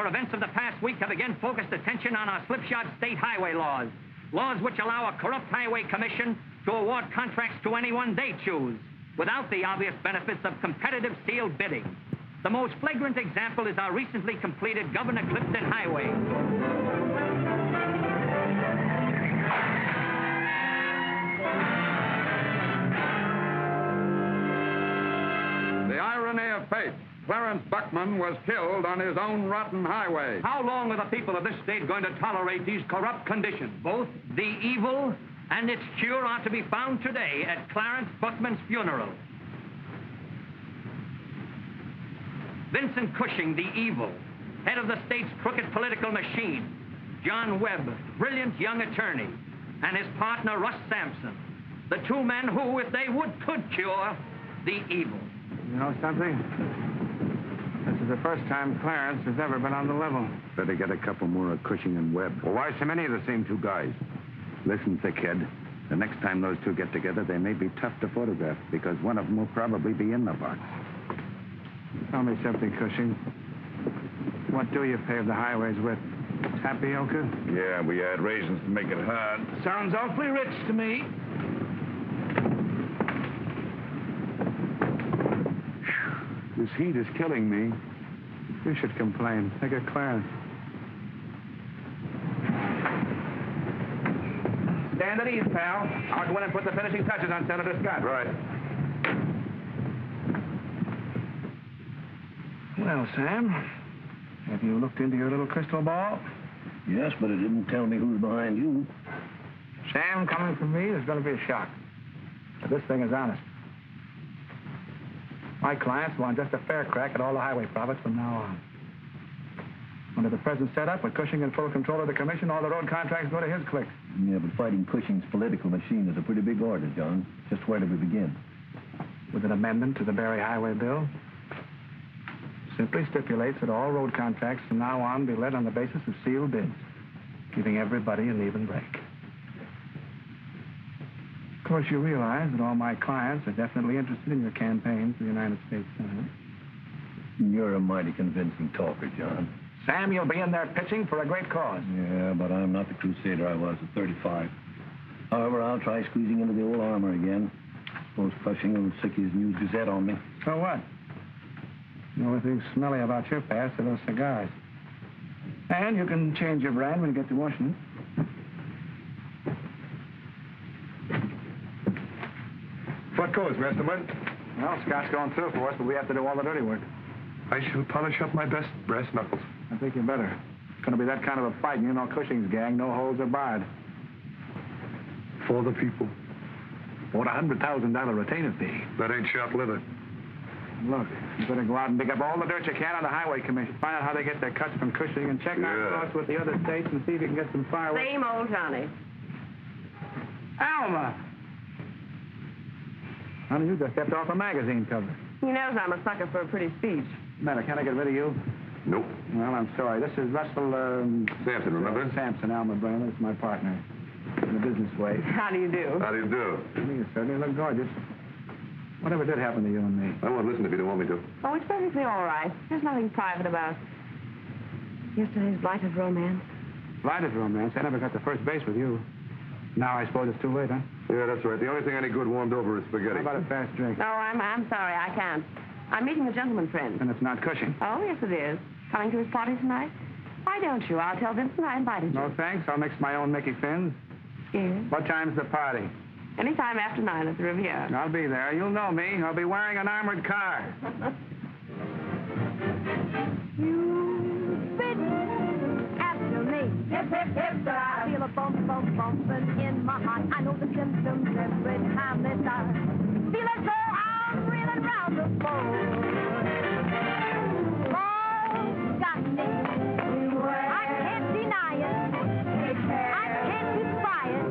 for events of the past week have again focused attention on our slipshod state highway laws. Laws which allow a corrupt highway commission to award contracts to anyone they choose, without the obvious benefits of competitive sealed bidding. The most flagrant example is our recently completed Governor Clifton Highway. The irony of fate. Clarence Buckman was killed on his own rotten highway. How long are the people of this state going to tolerate these corrupt conditions? Both the evil and its cure are to be found today at Clarence Buckman's funeral. Vincent Cushing, the evil, head of the state's crooked political machine. John Webb, brilliant young attorney, and his partner, Russ Sampson. The two men who, if they would, could cure the evil. You know something? This is the first time Clarence has ever been on the level. Better get a couple more of Cushing and Webb. Well, why so many of the same two guys? Listen, thickhead. The next time those two get together, they may be tough to photograph, because one of them will probably be in the box. Tell me something, Cushing. What do you pave the highways with? Tapioca? Yeah, we add raisins to make it hard. Sounds awfully rich to me. This heat is killing me. You should complain. Look at Clarence. Stand at ease, pal. I'll go in and put the finishing touches on Senator Scott. Right. Well, Sam, have you looked into your little crystal ball? Yes, but it didn't tell me who's behind you. Sam, coming from me, there's going to be a shock. But this thing is honest. My clients want just a fair crack at all the highway profits from now on. Under the present setup, with Cushing in full control of the commission, all the road contracts go to his clique. Yeah, but fighting Cushing's political machine is a pretty big order, John. Just where do we begin? With an amendment to the Berry Highway Bill. Simply stipulates that all road contracts from now on be led on the basis of sealed bids, giving everybody an even break. Of course, you realize that all my clients are definitely interested in your campaign for the United States Senate. You're a mighty convincing talker, John. Sam, you'll be in there pitching for a great cause. Yeah, but I'm not the crusader I was at 35. However, I'll try squeezing into the old armor again. Suppose Cushing will sick his News Gazette on me. So what? The only thing smelly about your past are those cigars. And you can change your brand when you get to Washington. What goes, Westerman? Well, Scott's going through for us, but we have to do all the dirty work. I shall polish up my best brass knuckles. I think you better. It's going to be that kind of a fight, and you know Cushing's gang, no holds are barred. For the people. What, a $100,000 retainer fee? That ain't sharp leather. Look, you better go out and dig up all the dirt you can on the Highway Commission. Find out how they get their cuts from Cushing and check out across with the other states and see if you can get some fireworks. Same old Johnny. Alma! Honey, you just stepped off a magazine cover. He knows I'm a sucker for a pretty speech. Matter, can I get rid of you? Nope. Well, I'm sorry. This is Russell, Sampson, remember? Sampson, Alma Brainer. This is my partner. In a business way. How do you do? How do you do? You certainly look gorgeous. Whatever did happen to you and me? I won't listen if you don't want me to. Oh, it's perfectly all right. There's nothing private about yesterday's blighted romance. Blighted romance? I never got to first base with you. Now I suppose it's too late, huh? Yeah, that's right. The only thing any good warmed over is spaghetti. How about a fast drink? No, I'm sorry, I can't. I'm meeting a gentleman friend. And it's not Cushing. Oh, yes, it is. Coming to his party tonight? Why don't you? I'll tell Vincent I invited you. No, thanks. I'll mix my own Mickey Fins. Scared? What time's the party? Anytime after 9 at the Riviera. I'll be there. You'll know me. I'll be wearing an armored car. You've been after me. Hip, hip, hip, I feel a bump, bump, bumping in my heart. I know the symptoms every time they start. Feel as though I'm reeling round the boat. Oh, got me. I can't deny it. I can't defy it.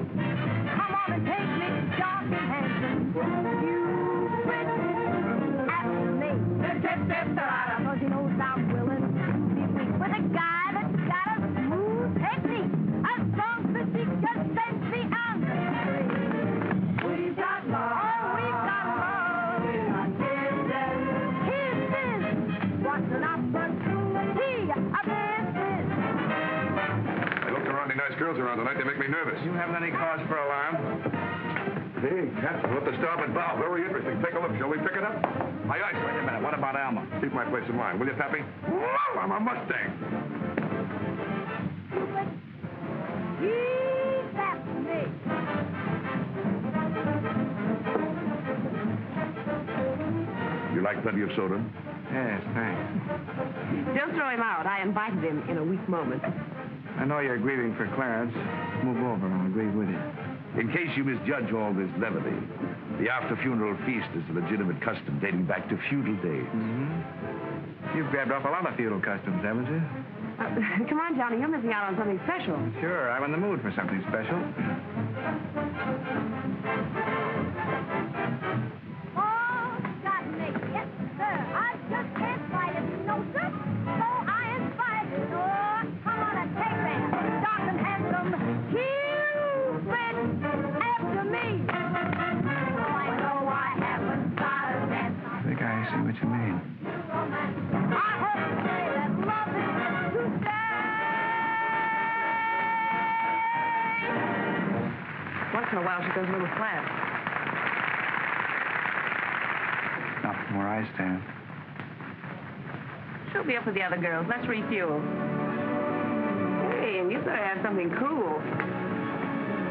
Come on and take me, John Hanson. You've been after me. Because you know I'm willing to be with a guy that's got a smooth technique, a strong physique that sends me on the street. We've got love. Oh, we've got love. Kisses. What an opportunity. A girls around tonight. They make me nervous. You haven't any cause for alarm? Hey, Captain, what the starboard bow. Very interesting. Take a look. Shall we pick it up? Aye, aye. Wait a minute. What about Alma? Keep my place in mind, will you, Tappy? Whoa, I'm a Mustang. He's after me. You like plenty of soda? Yes, thanks. Don't throw him out. I invited him in a weak moment. I know you're grieving for Clarence. Move over. I'll grieve with you. In case you misjudge all this levity, the after-funeral feast is a legitimate custom dating back to feudal days. Mm-hmm. You've grabbed off a lot of feudal customs, haven't you? Come on, Johnny. You're missing out on something special. Sure, I'm in the mood for something special. Oh, got me. Yes, sir. I just can't fight it. No, sir. So I inspired you. Oh, come on and take that. Dark and handsome. Cupid after me. Oh, I know I haven't got a dance. I think I see what you mean. I heard you say that love is to stay. Once in a while, she goes a little flat. Not from where I stand. She'll be up with the other girls. Let's refuel. Hey, and you better have something cool.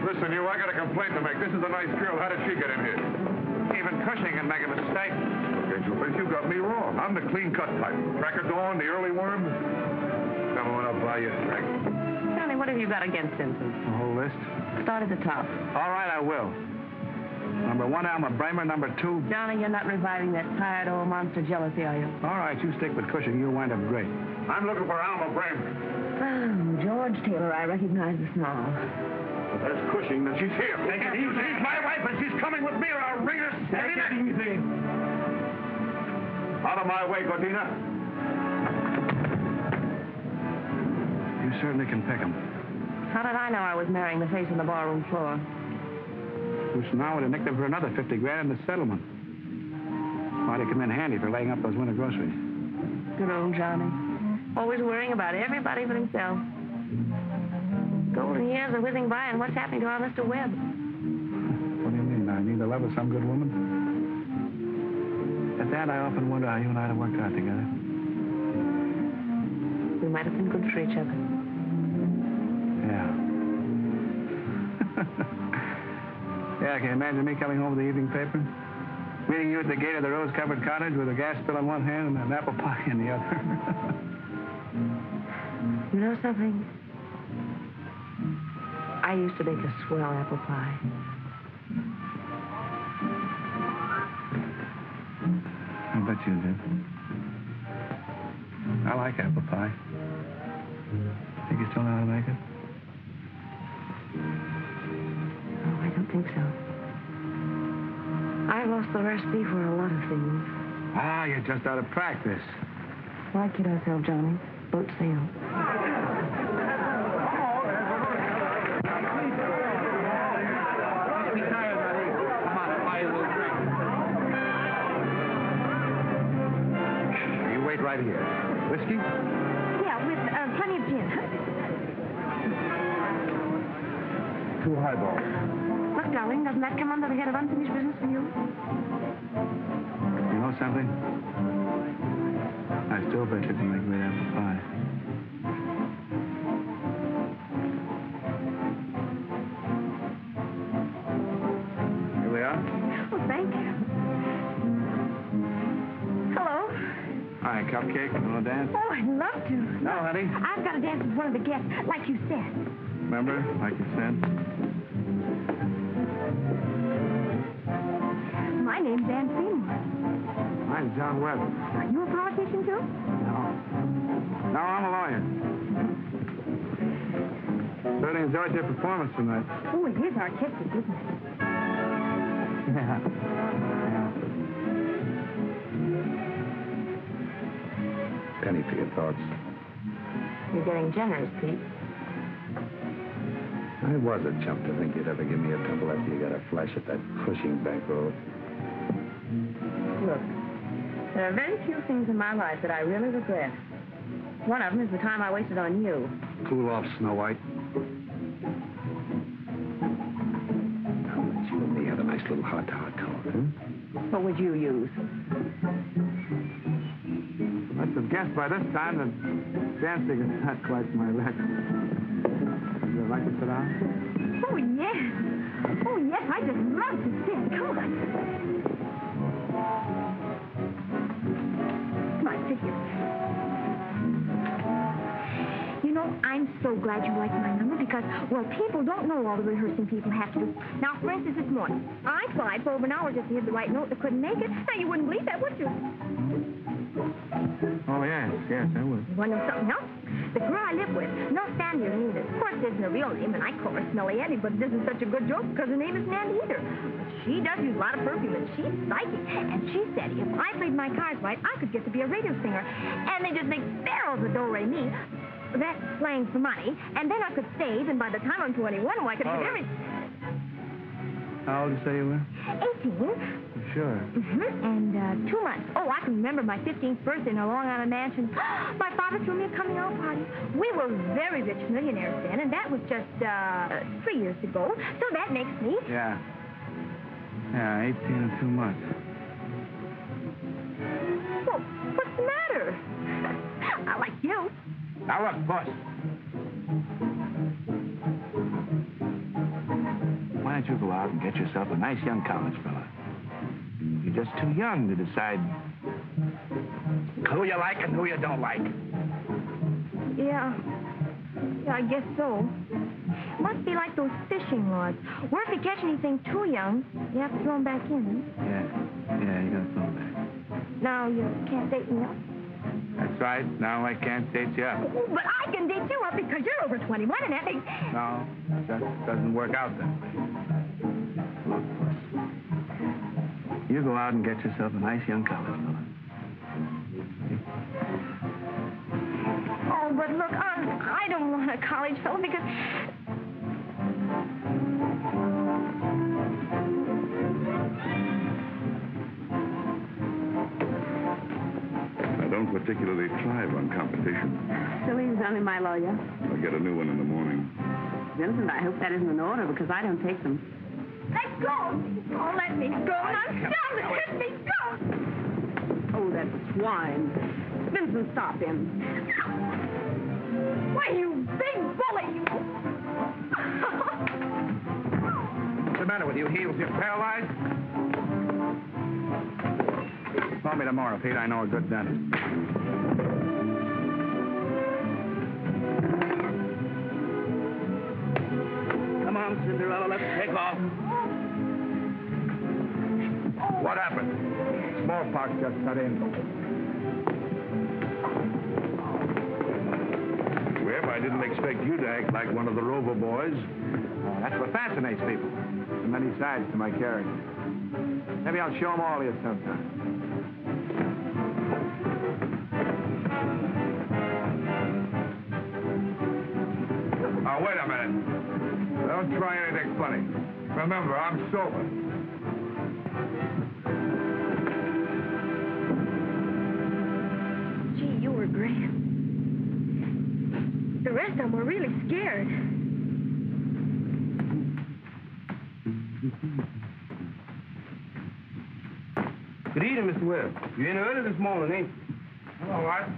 Listen, you, I got a complaint to make. This is a nice girl. How did she get in here? Even Cushing can make a mistake. Angel Face, you got me wrong. I'm the clean-cut type. Cracker Dawn, the early worm. Come on, I'll buy you a drink. Johnny, what have you got against Simpson? The whole list? Start at the top. All right, I will. Number 1, Alma Bramer. Number 2... Johnny, you're not reviving that tired old monster jealousy, are you? All right, you stick with Cushing. You'll wind up great. I'm looking for Alma Bramer. Oh, George Taylor, I recognize the snarl. But that's Cushing, and she's here. Take it easy. She's my wife, and she's coming with me, or I'll wring her steady neck. Take it easy. Out of my way, Gordina. You certainly can pick 'em. How did I know I was marrying the face on the barroom floor? Which now would have nicked him for another 50 grand in the settlement. Might have come in handy for laying up those winter groceries. Good old Johnny. Always worrying about everybody but himself. Golden years are whizzing by, and what's happening to our Mr. Webb? What do you mean? I need the love of some good woman? At that, I often wonder how you and I have worked out together. We might have been good for each other. Yeah. Yeah, can you imagine me coming home with the evening paper? Meeting you at the gate of the rose-covered cottage with a gas bill in one hand and an apple pie in the other. You know something? I used to make a swell apple pie. I bet you did. I like apple pie. Think you still know how to make it? Oh, I don't think so. I lost the recipe for a lot of things. Ah, you're just out of practice. Why kid ourselves, Johnny? Boat sail. You wait right here. Whiskey? Yeah, with plenty of gin. 2 highballs. Look, darling, doesn't that come under the head of unfinished business for you? You know something? I still bet you can make great apple pie. Here we are. Oh, thank you. Hello. Hi, cupcake. You want to dance? Oh, I'd love to. No, honey. I've got to dance with one of the guests, like you said. Remember, like you said? My name's Ann Seymour. Mine's John Webb. Are you a politician, too? No, I'm a lawyer. Certainly enjoyed your performance tonight. Oh, it is artistic, isn't it? Yeah. Penny for your thoughts. You're getting generous, Pete. I was a chump to think you'd ever give me a tumble after you got a flash at that Cushing bankroll. Look, there are very few things in my life that I really regret. One of them is the time I wasted on you. Cool off, Snow White. hot huh? What would you use? Must have guessed by this time that dancing is not quite my level. Would you like to sit down? Oh, yes. Oh, yes, I just love to sing. Come on. Come on, sit here. You know, I'm so glad you like my number because, well, people don't know all the rehearsing people have to do. Now, for instance, this morning, I tried for over an hour just to hit the right note and couldn't make it. Now, you wouldn't believe that, would you? Oh, yes, I would. You want to know something else? The girl I live with, no Sandy or neither. Of course, it isn't a real name, and I call her Smelly Annie, but it isn't such a good joke because her name isn't Annie either. But she does use a lot of perfume, and she's psychic. And she said if I played my cards right, I could get to be a radio singer. And they just make barrels of do-re-mi. That's slang for money. And then I could save, and by the time I'm 21, I could get everything. How old did you say you were? 18. Sure. And 2 months. Oh, I can remember my 15th birthday in a Long Island mansion. My father threw me a coming-out party. We were very rich millionaires then, and that was just 3 years ago. So that makes me... Yeah, 18 and 2 months. Well, what's the matter? I like you. Now look, boss. Why don't you go out and get yourself a nice young college fella? You're just too young to decide who you like and who you don't like. Yeah, I guess so. Must be like those fishing rods. Where if you catch anything too young, you have to throw them back in. Yeah, you gotta throw them back. Now you can't date me up. That's right. Now I can't date you up. Oh, but I can date you up because you're over 21 and that makes... No, that doesn't work out that way. Look, boss. You go out and get yourself a nice young college fella. Oh, but look, I don't want a college fellow because... I don't particularly thrive on competition. Celine's only my lawyer. I'll get a new one in the morning. Vincent, I hope that isn't an order because I don't take them. Let go! Oh, let me go! I'm done! Let me go! Oh, that swine. Vincent, stop him. Why, you big bully, you... What's the matter with you, heels? You're paralyzed? Call me tomorrow, Pete. I know a good dentist. Come on, Cinderella. Let's take off. What happened? Smallpox just cut in. Webb, I didn't expect you to act like one of the Rover boys. That's what fascinates people. There are many sides to my character. Maybe I'll show them all to you sometime. Now, wait a minute. Don't try anything funny. Remember, I'm sober. Gee, you were grand. The rest of them were really scared. Good evening, Mr. Webb. You in early this morning, ain't you? All right.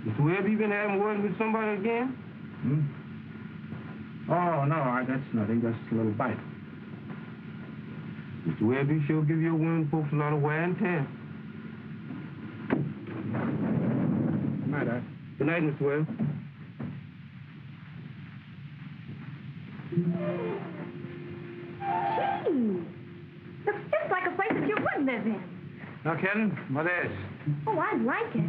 Mr. Webb, you been having words with somebody again? Oh, no, that's nothing. Just a little bite. Mr. Webb, you sure give your women folks a lot of wear and tear. Good night, Art. Good night, Mr. Webb. Gee, looks just like a place that you would live in. No kidding? What is? Oh, I'd like it.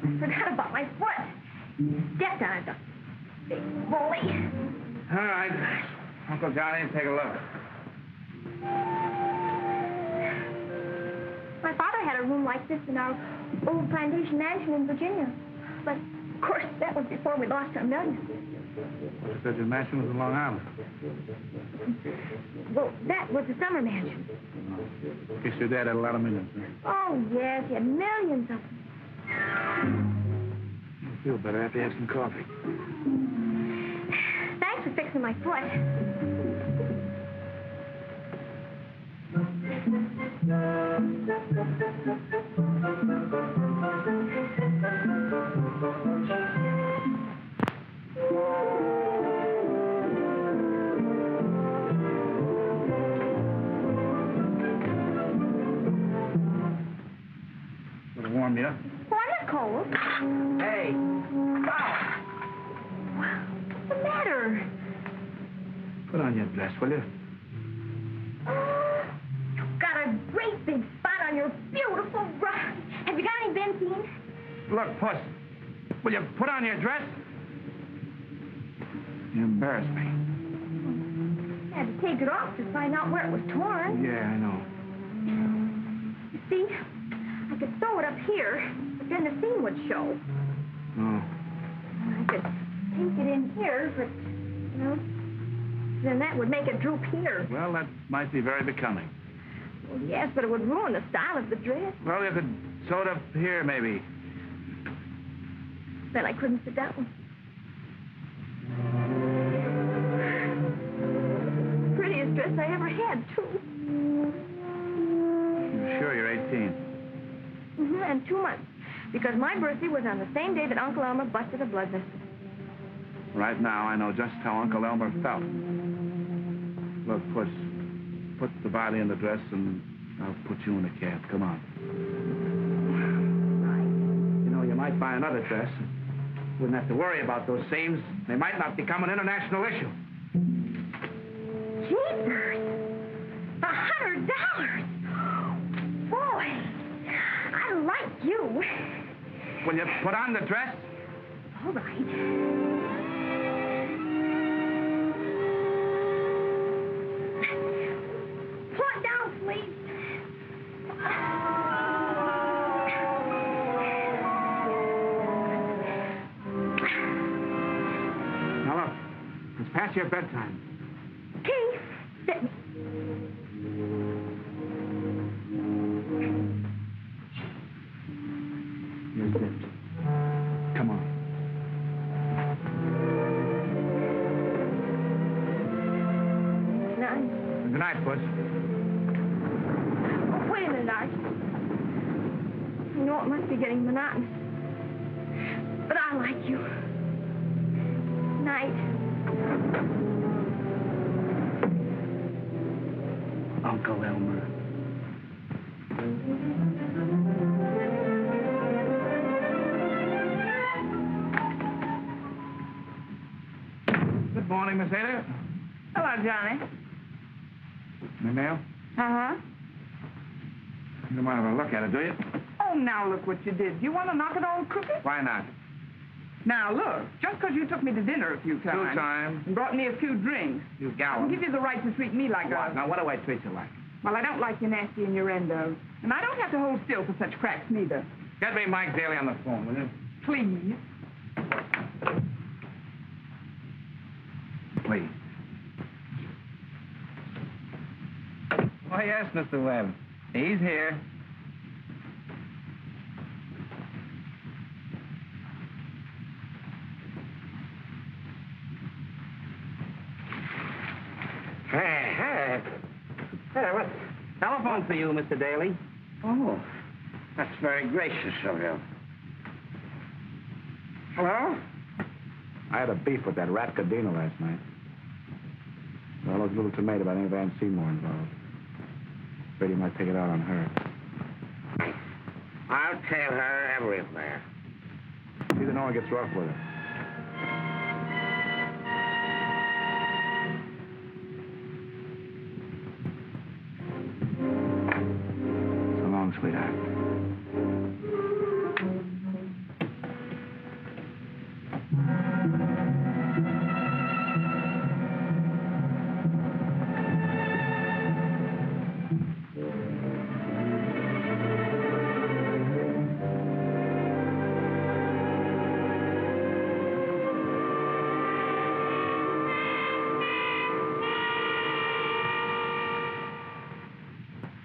I forgot about my foot. Stepped on it, the big bully. All right. Uncle Johnny, take a look. My father had a room like this in our old plantation mansion in Virginia. But, of course, that was before we lost our millions. You said your mansion was in Long Island. Well, that was the summer mansion. Guess your dad had a lot of millions. Oh, yes, he had millions of them. Feel better after you have some coffee. Thanks for fixing my foot. Would have warmed you up. Oh, I'm not cold. Hey! What's the matter? Put on your dress, will you? You've got a great big spot on your beautiful bra. Have you got any benzene? Look, Puss, will you put on your dress? You embarrass me. I had to take it off to find out where it was torn. Yeah, I know. You see, I could sew it up here, but then the seam would show. Oh. I could take it in here, but, then that would make it droop here. Well, that might be very becoming. Well, yes, but it would ruin the style of the dress. Well, you could sew it up here, maybe. Then I couldn't sit down. Prettiest dress I ever had, too. You sure you're 18? And 2 months. Because my birthday was on the same day that Uncle Elmer busted a blood vessel. Right now, I know just how Uncle Elmer felt. Look, Puss, put the body in the dress, and I'll put you in a cab. Come on. You know, you might buy another dress. Wouldn't have to worry about those seams. They might not become an international issue. Jeepers! $100! Boy, I like you. Will you put on the dress? All right. Pull it down, please. Now, look, it's past your bedtime. Keith, sit me. You're zipped. Come on. None. Good night, Puss. Oh, wait a minute, Art. I know it must be getting monotonous. But I like you. Night. Uncle Elmer. Good morning, Miss Ada. Hello, Johnny. Any mail? Uh-huh. You don't mind if I look at it, do you? Oh, now look what you did. You want to knock it all crooked? Why not? Now, look, just because you took me to dinner a few times. 2 times. And brought me a few drinks. You I'll gallant. give you the right to treat me like What? Now, what do I treat you like? Well, I don't like your nasty innuendos. And I don't have to hold still for such cracks, neither. Get me Mike Daly on the phone, will you? Please. Please. Oh, yes, Mr. Webb. He's here. Hey, what? Telephone for you, Mr. Daly. Oh, that's very gracious of you. Hello? I had a beef with that rat Cadena last night. Well, those little tomato, but I think Van Seymour involved. Afraid he might take it out on her. I'll tell her everything. See that no one gets rough with her. So long, sweetheart.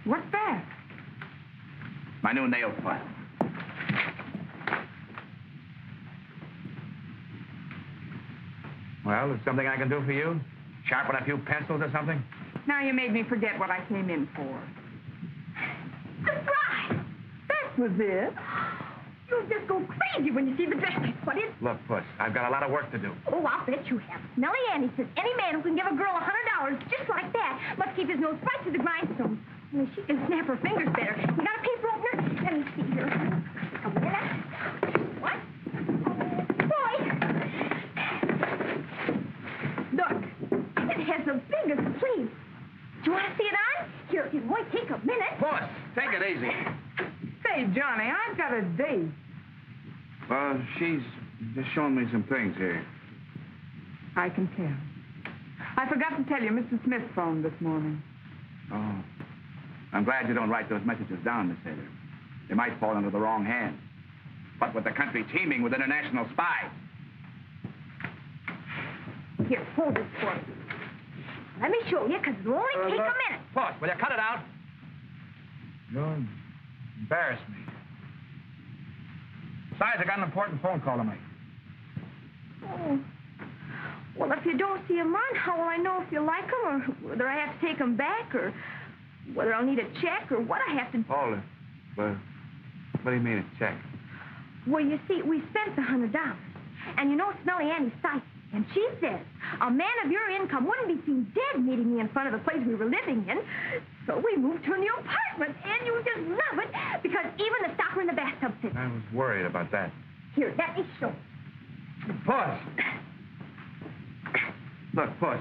What's that? My new nail file. Well, there's something I can do for you? Sharpen a few pencils or something? Now you made me forget what I came in for. Surprise! That was it. You'll just go crazy when you see the dress I put in. Look, Puss, I've got a lot of work to do. Oh, I'll bet you have. Nellie Annie says any man who can give a girl $100 just like that must keep his nose right to the grindstone. Only she can snap her fingers better. You got a paper opener? Let me see here. A minute. What? Boy! Look, it has the biggest sleeve. Do you want to see it on? Here, it won't take a minute. Puss, take it easy. Say, Johnny, I've got a date. Well, she's just showing me some things here. I can tell. I forgot to tell you, Mr. Smith phoned this morning. Oh. I'm glad you don't write those messages down, Miss Taylor. They might fall into the wrong hands. What with the country teeming with international spies? Here, hold this for me. Let me show you, because it'll only take a minute. Puss, will you cut it out? You embarrass me. Besides, I got an important phone call to make. Oh. Well, if you don't see him run, how will I know if you like him, or whether I have to take him back, or whether I'll need a check, or what I have to... Hold it. But what do you mean a check? Well, you see, we spent the $100. And you know it's Nellie Annie's site. And she says a man of your income wouldn't be seen dead meeting me in front of the place we were living in. So we moved to a new apartment, and you just love it, because even the stopper in the bathtub fits. I was worried about that. Here, let me show. Puss! Look, Puss,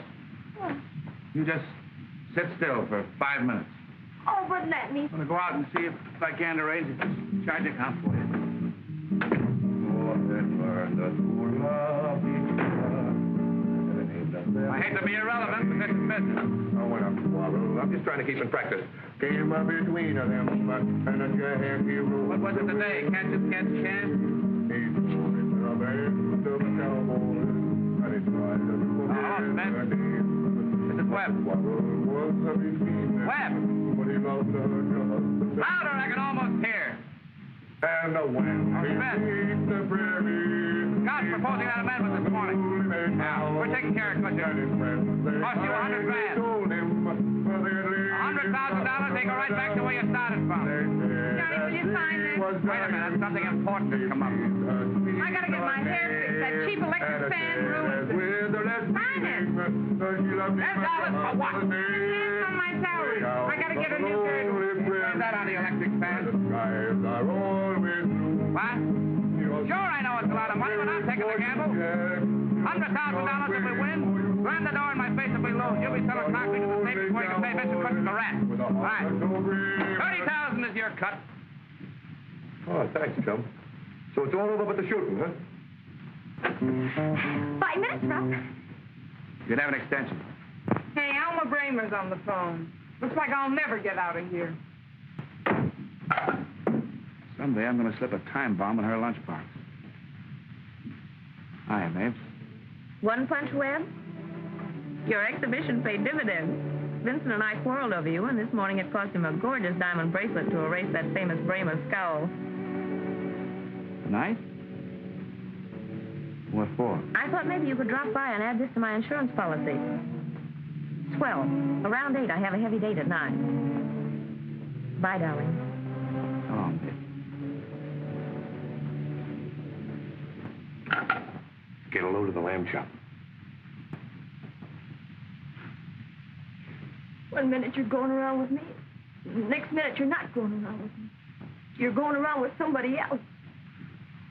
you just sit still for 5 minutes. Oh, but let me. I'm going to go out and see if I can arrange a charge account for you. I hate to be irrelevant, but this is business. I'm just trying to keep in practice. Came up between them, and a happy road. What was it today? Catch it, catch can? Oh, Smith. This is Webb. Webb! Louder, I can almost hear. And the wind beneath the prairie. Scott's proposing that amendment this morning. Now, we're taking care of it. Cost you $100,000. $100,000, they go right back to where you started from. Johnny, will you sign this? Wait a minute, something important has come up. I gotta get my hair fixed. That cheap electric fan ruins it. Sign it. $10 for what? Hands on my salary. I gotta get a new girdle. Where's that on the electric fan? What? Sure, I know it's a lot of money, but I'm taking the gamble. $100,000 if we win. Slam the door in my face if we lose. You'll be selling concrete to the state before you can pay Vincent Quinton the rest. Right. 30,000 is your cut. Oh, thanks, chum. So it's all over but the shooting, huh? 5 minutes, Russ. You can have an extension. Hey, Alma Bramer's on the phone. Looks like I'll never get out of here. Someday I'm going to slip a time bomb in her lunchbox. Hiya, Mapes. One punch, Webb? Your exhibition paid dividends. Vincent and I quarreled over you, and this morning it cost him a gorgeous diamond bracelet to erase that famous Bramer scowl. Nice? What for? I thought maybe you could drop by and add this to my insurance policy. Swell. Around 8, I have a heavy date at 9. Bye, darling. So long, Mapes. Get a load of the lamb chop. 1 minute you're going around with me. Next minute you're not going around with me. You're going around with somebody else.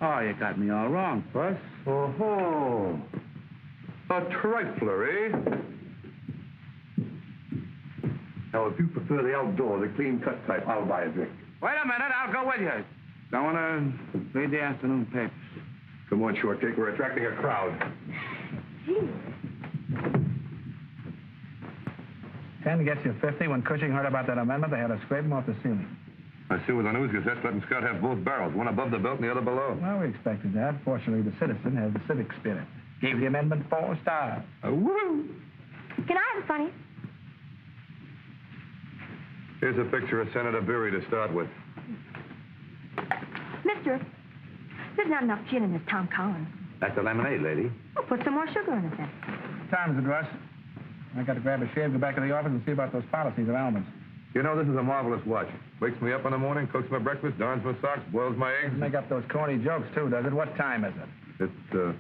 Oh, you got me all wrong, Puss. Oh-ho. A trifler, eh? Now, if you prefer the outdoor, the clean-cut type, I'll buy a drink. Wait a minute, I'll go with you. I want to read the afternoon papers. Come on, Shortcake, we're attracting a crowd. Gee. 10 gets you 50. When Cushing heard about that amendment, they had to scrape him off the ceiling. I see with the News Gazette letting Scott have both barrels, one above the belt and the other below. Well, we expected that. Fortunately, the Citizen has the civic spirit. Gave the amendment 4 stars. Woo! Can I have a funny? Here's a picture of Senator Beery to start with. Mister, there's not enough gin in this Tom Collins. That's the lemonade, lady. Oh, put some more sugar in it then. Time's it, Russ. I got to grab a shave, go back to the office, and see about those policies of almonds. You know, this is a marvelous watch. Wakes me up in the morning, cooks my breakfast, darns my socks, boils my eggs. Make up those corny jokes, too, does it? What time is it? It's,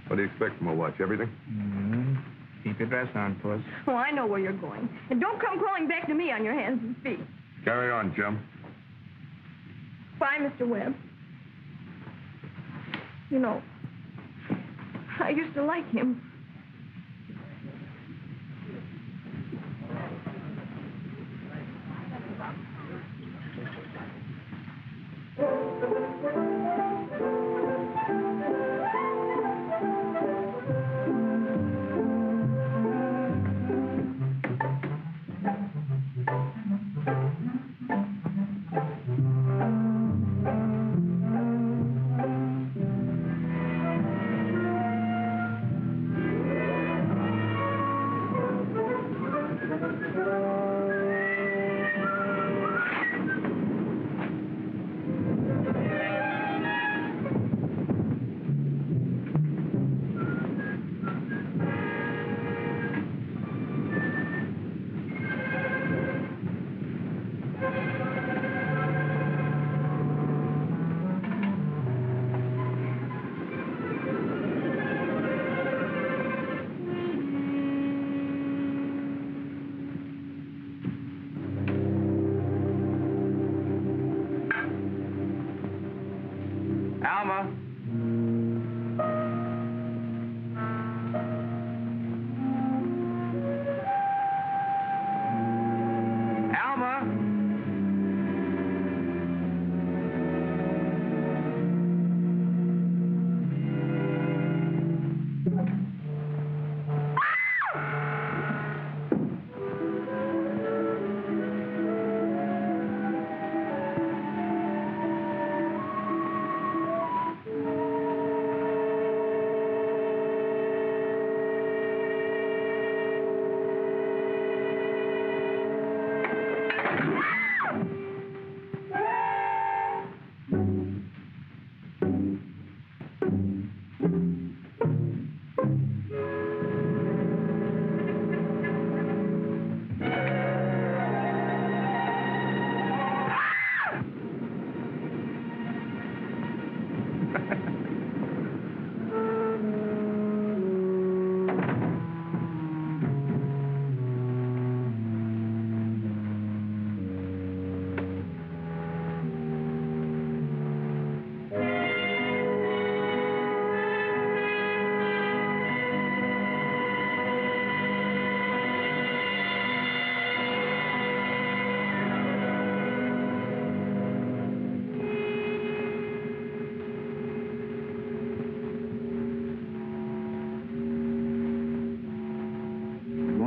What do you expect from a watch? Everything? Mm-hmm. Keep your dress on, Puss. Oh, I know where you're going. And don't come crawling back to me on your hands and feet. Carry on, chum. Bye, Mr. Webb. You know, I used to like him. Alma. Alma.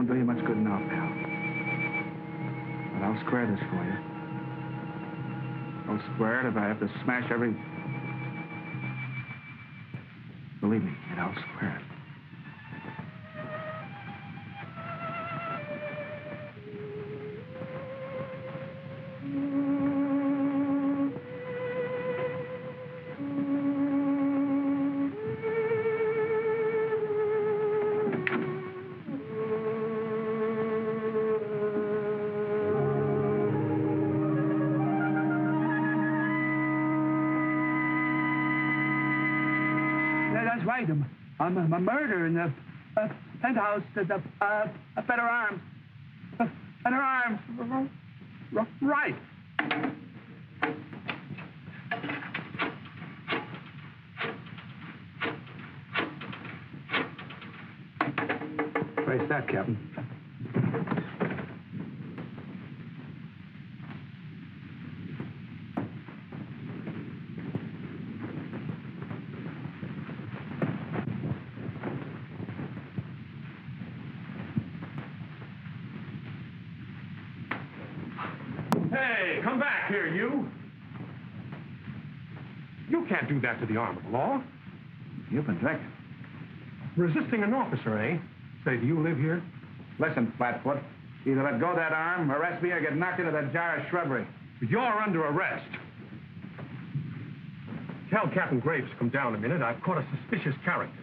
Do you much good now, pal. But I'll square this for you. I'll square it if I have to smash every... Believe me, kid, I'll square it. That's right. I'm a murder in the penthouse at the Fetter Arms. Fetter Arms. Right. Where's that, Captain? Hey, come back here, you. You can't do that to the arm of the law. You've been drinking. Resisting an officer, eh? Say, do you live here? Listen, Flatfoot. Either let go that arm, arrest me, or get knocked into that jar of shrubbery. You're under arrest. tell Captain Graves to come down a minute. I've caught a suspicious character.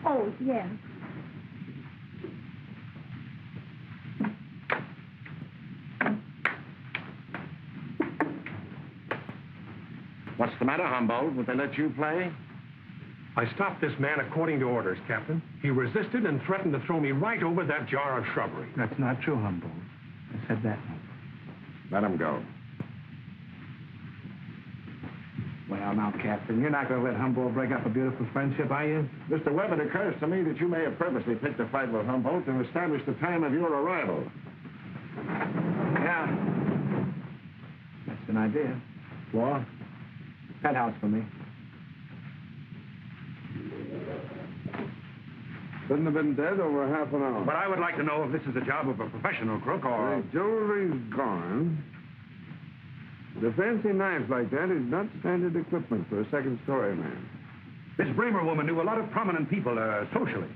Oh, yes. What's the matter, Humboldt? Would they let you play? I stopped this man according to orders, Captain. He resisted and threatened to throw me right over that jar of shrubbery. That's not true, Humboldt. I said that. Let him go. Well, now, Captain, you're not going to let Humboldt break up a beautiful friendship, are you? Mr. Webb, it occurs to me that you may have purposely picked a fight with Humboldt to establish the time of your arrival. Yeah. That's an idea. Floor? Penthouse for me. Couldn't have been dead over half an hour. But I would like to know if this is the job of a professional crook or... The jewelry's gone. The fancy knife like that is not standard equipment for a second-story man. This Bramer woman knew a lot of prominent people socially.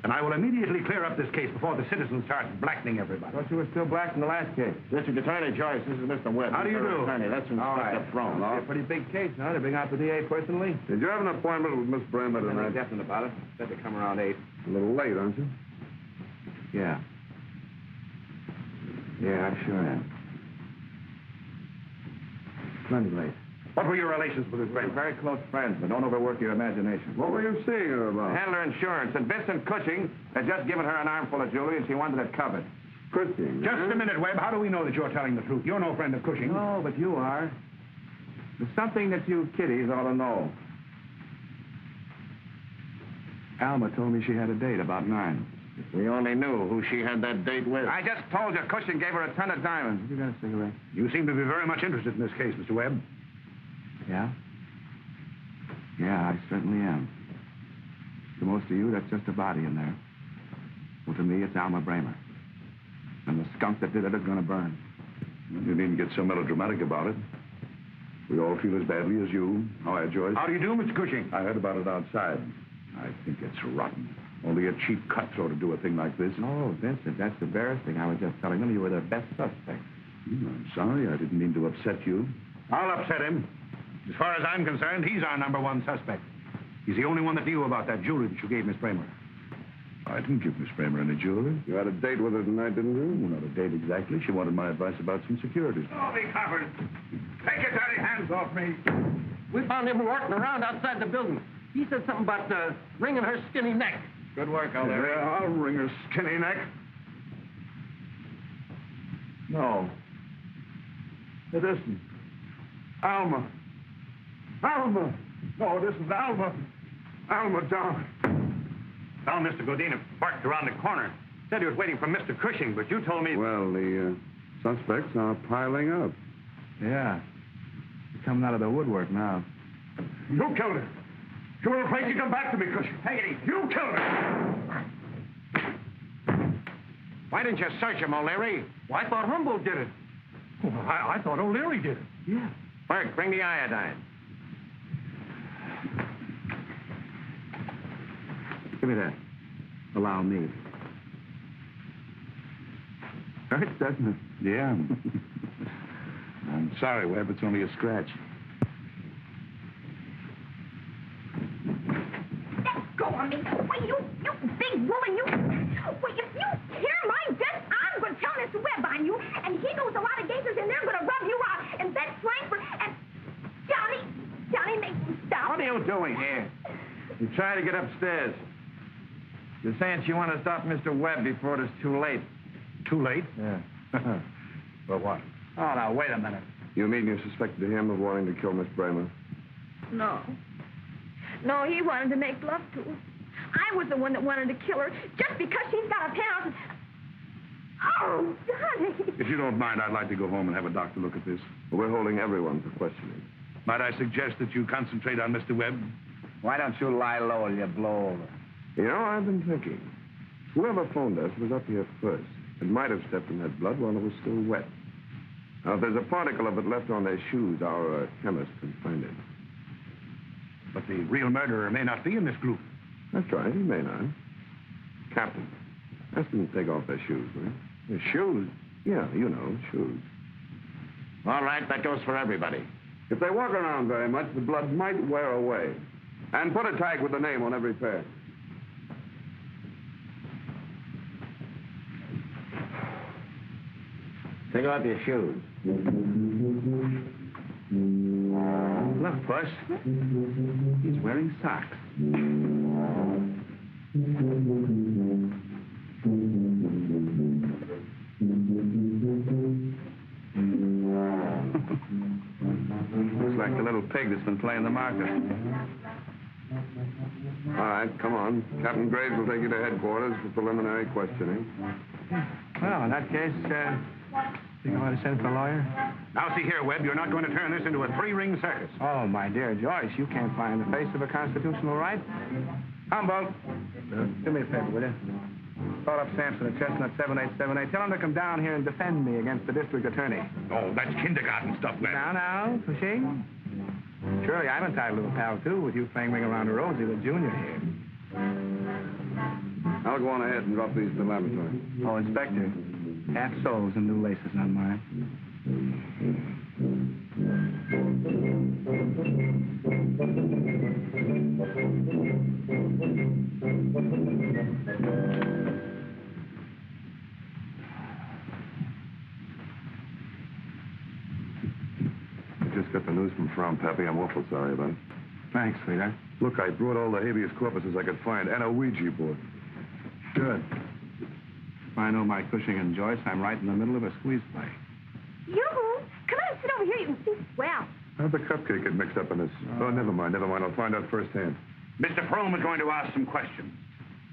And I will immediately clear up this case before the citizens start blackening everybody. Thought you were still black in the last case. District Attorney Joyce, this is Mr. Webb. How do you do? Attorney, that's Inspector Throne. It's a pretty big case, huh? To bring out the DA personally. Did you have an appointment with Miss Bramer I'm tonight? definite about it. Said to come around 8. A little late, aren't you? Yeah. Yeah, I sure am. Plenty late. What were your relations with this Bramer? Very close friends, but don't overwork your imagination. What were you seeing her about? Handler Insurance, and Vincent Cushing had just given her an armful of jewelry, and she wanted it covered. Cushing. Just a minute, Webb. How do we know that you're telling the truth? You're no friend of Cushing. No, but you are. There's something that you kiddies ought to know. Alma told me she had a date about 9. We only knew who she had that date with. I just told you Cushing gave her a ton of diamonds. You got a cigarette? You seem to be very much interested in this case, Mr. Webb. Yeah? Yeah, I certainly am. To most of you, that's just a body in there. Well, to me, it's Alma Bramer. And the skunk that did it is going to burn. You needn't get so melodramatic about it. We all feel as badly as you. How are you, Joyce? How do you do, Mr. Cushing? I heard about it outside. I think it's rotten. Only a cheap cutthroat to do a thing like this. Oh, Vincent, that's embarrassing. I was just telling them you were their best suspect. I'm sorry. I didn't mean to upset you. I'll upset him. As far as I'm concerned, he's our #1 suspect. He's the only one that knew about that jewelry that you gave Miss Bramer. I didn't give Miss Bramer any jewelry. You had a date with her tonight, didn't you? Well, not a date exactly. She wanted my advice about some securities. Oh, be covered. Take your dirty hands off me. We found him walking around outside the building. He said something about wringing her skinny neck. Good work, O'Leary. Yeah, I'll wring her skinny neck. No. It isn't. Alma. Alma. No, this is Alma. Alma down. Found Mr. Godina parked around the corner. Said he was waiting for Mr. Cushing, but you told me... Well, the suspects are piling up. Yeah. You're coming out of the woodwork now. You killed her. You were afraid to come back to me, Cushing. Take it easy. You killed her. Why didn't you search him, O'Leary? Well, I thought Humboldt did it. Oh, I thought O'Leary did it. Yeah. Burke, bring the iodine. Give me that. Allow me. Hurts, doesn't it? Yeah. I'm sorry, Webb. It's only a scratch. Let go of me. Wait, you big woman, you. Wait, if you tear my vest, I'm going to tell Mr. Webb on you, and he knows a lot of gangsters, and they're going to rub you out. And that's Frankfurt, and Johnny, make me stop. What are you doing here? You try to get upstairs. You're saying you want to stop Mr. Webb before it's too late. Too late? Yeah. For what? Oh, now, wait a minute. You mean you suspected him of wanting to kill Miss Bramer? No. No, he wanted to make love to her. I was the one that wanted to kill her just because she's got a penthouse. Oh, Johnny. If you don't mind, I'd like to go home and have a doctor look at this. We're holding everyone for questioning. Might I suggest that you concentrate on Mr. Webb? Why don't you lie low and you blow over? You know, I've been thinking. Whoever phoned us was up here first. It might have stepped in that blood while it was still wet. Now, if there's a particle of it left on their shoes, our chemist can find it. But the real murderer may not be in this group. That's right, he may not. Captain, ask them to take off their shoes, will you? Your shoes? Yeah, you know, shoes. All right, that goes for everybody. If they walk around very much, the blood might wear away. And put a tag with the name on every pair. Take off your shoes. Look, Puss. He's wearing socks. Looks like the little pig that's been playing the market. All right, come on. Captain Graves will take you to headquarters for preliminary questioning. Well, in that case, think I might have sent for a lawyer? Now, see here, Webb, you're not going to turn this into a three-ring circus. Oh, my dear Joyce, you can't fly in the face of a constitutional right. Humboldt, do me a favor, will you? Call up Sampson at Chestnut 7878. Tell him to come down here and defend me against the district attorney. Oh, that's kindergarten stuff, Webb. Now, Cushing. Surely I'm entitled to a pal, too, with you playing ring around a rosy with Junior here. I'll go on ahead and drop these to the laboratory. Oh, Inspector, half soles and new laces on mine. I just got the news from Fromm, Pappy. I'm awful sorry about it. Thanks, sweetheart. Look, I brought all the habeas corpuses I could find and a Ouija board. Good. If I know my Cushing and Joyce, I'm right in the middle of a squeeze play. Yoo-hoo! Come on, sit over here. You can see swell. How'd the cupcake get mixed up in this? Oh, never mind. I'll find out firsthand. Mr. Frome is going to ask some questions.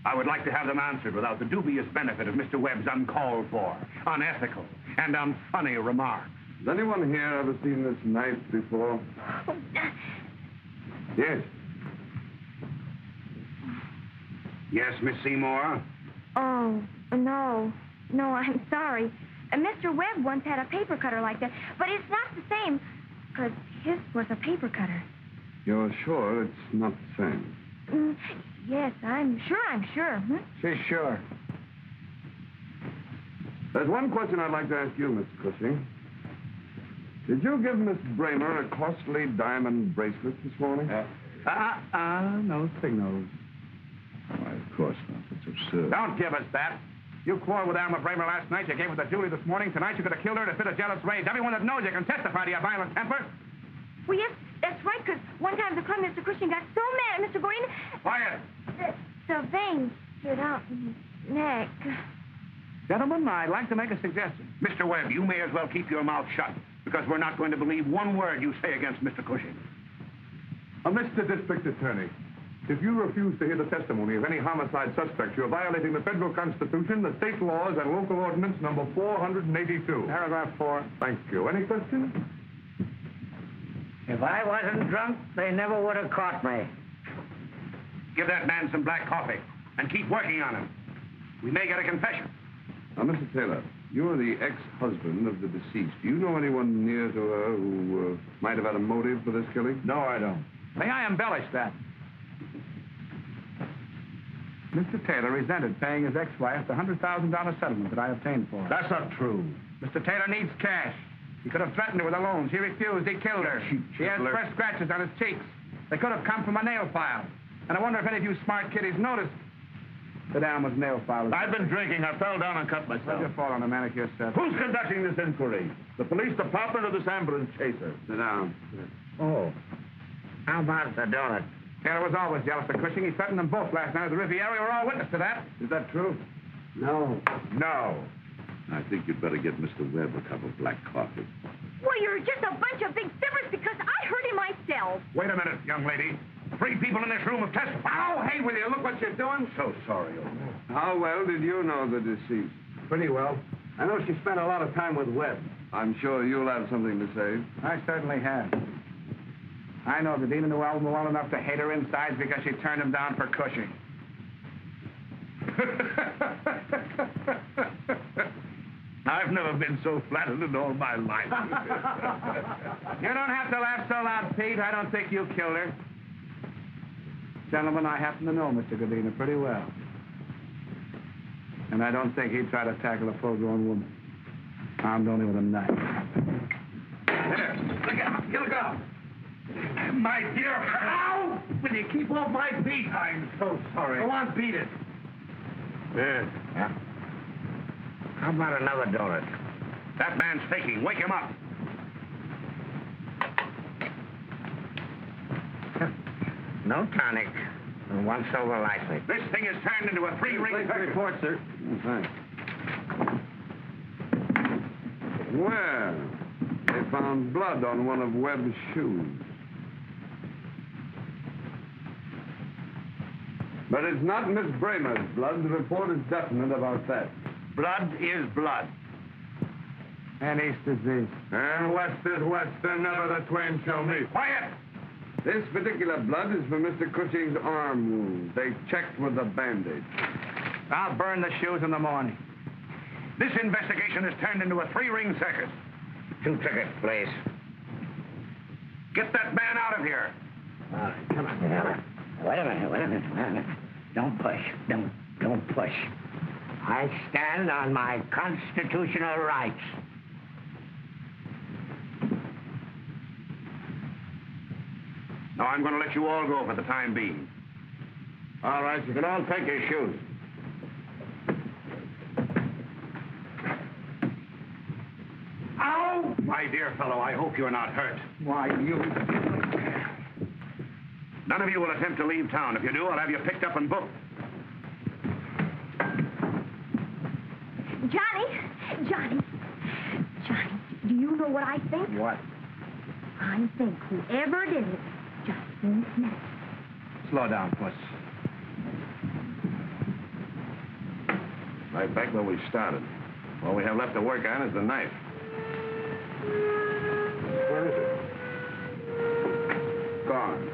I would like to have them answered without the dubious benefit of Mr. Webb's uncalled for, unethical, and unfunny remarks. Has anyone here ever seen this knife before? Yes. Yes, Miss Seymour? Oh, no. No, I'm sorry. Mr. Webb once had a paper cutter like that, but it's not the same, because his was a paper cutter. You're sure it's not the same? Yes, I'm sure. She's sure. There's one question I'd like to ask you, Mr. Cushing. Did you give Miss Bramer a costly diamond bracelet this morning? No signals. Why, of course not. It's absurd. Don't give us that. You quarreled with Alma Bramer last night. You gave her to Julie this morning. Tonight you could have killed her in a fit of jealous rage. Everyone that knows you can testify to your violent temper. Well, yes, that's right, because one time the club, Mr. Cushing got so mad at Mr. Green... Quiet. The veins stood out in his neck. Gentlemen, I'd like to make a suggestion. Mr. Webb, you may as well keep your mouth shut, because we're not going to believe one word you say against Mr. Cushing. Mr. District Attorney, if you refuse to hear the testimony of any homicide suspect, you're violating the federal constitution, the state laws, and local ordinance number 482. Paragraph 4. Thank you. Any questions? If I wasn't drunk, they never would have caught me. Give that man some black coffee, and keep working on him. We may get a confession. Now, Mr. Taylor, you're the ex-husband of the deceased. Do you know anyone near to her who might have had a motive for this killing? No, I don't. May I embellish that? Mr. Taylor resented paying his ex-wife the $100,000 settlement that I obtained for her. That's not true. Mr. Taylor needs cash. He could have threatened her with a loan. She refused. He killed her. She has fresh scratches on his cheeks. They could have come from a nail file. And I wonder if any of you smart kiddies noticed that Alma's nail file is... I've been drinking. I fell down and cut myself. Where'd you fall on a manicure set? Who's conducting this inquiry? The police department or this ambulance chaser? Sit down. Oh. How about the donut? Taylor was always jealous of Cushing. He threatened them both last night at the Riviera. We were all witness to that. Is that true? No. No. I think you'd better get Mr. Webb a cup of black coffee. Well, you're just a bunch of big fibbers because I heard him myself. Wait a minute, young lady. 3 people in this room have testified. Oh, hey, will you? Look what you're doing. So sorry, old man. How well did you know the deceased? Pretty well. I know she spent a lot of time with Webb. I'm sure you'll have something to say. I certainly have. I know Vidina knew Alma well enough to hate her insides because she turned him down for Cushing. I've never been so flattered in all my life. You don't have to laugh so loud, Pete. I don't think you killed her. Gentlemen, I happen to know Mr. Godina pretty well. And I don't think he'd try to tackle a full-grown woman, armed only with a knife. Look out! Look out! My dear... Ow! Will you keep off my feet? I'm so sorry. Go on, beat it. Yeah. How about another donut? That man's faking. Wake him up. No tonic. One silver license. This thing is turned into a three-ring report, sir. Thanks. Well, they found blood on one of Webb's shoes. But it's not Miss Bramer's blood. The report is definite about that. Blood is blood. And east is east. And west is west, and never the twain shall meet. Quiet! This particular blood is for Mr. Cushing's arm wound. They checked with a bandage. I'll burn the shoes in the morning. This investigation has turned into a three-ring circus. 2 tickets, please. Get that man out of here. All right, come on. Wait a minute. Don't push. Don't push. I stand on my constitutional rights. Now, I'm going to let you all go for the time being. All right, you can all take your shoes. Ow! My dear fellow, I hope you're not hurt. Why, you... None of you will attempt to leave town. If you do, I'll have you picked up and booked. Johnny, do you know what I think? What? I think whoever did it just won't know. Slow down, Puss. Right back where we started. All we have left to work on is the knife. Where is it? Gone.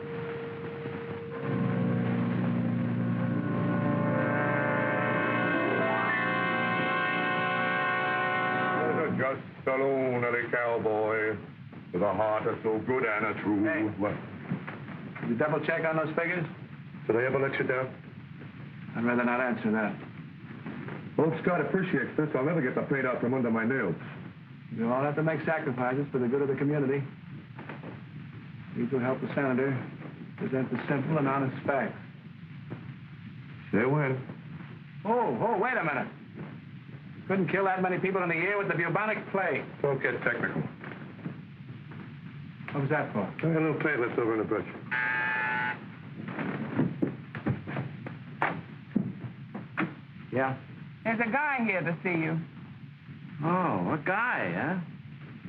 Just a lonely cowboy with a heart that's so good and a true. Hey. What? Did you double check on those figures? Did I ever let you down? I'd rather not answer that. Old Scott appreciates this. I'll never get the paid out from under my nails. You all have to make sacrifices for the good of the community. These will help the senator present the simple and honest facts. Say when. Oh, wait a minute. Couldn't kill that many people in a year with the bubonic plague. Don't get technical. What was that for? I got a little platelets over in the bush. Yeah? There's a guy here to see you. Oh, a guy, huh?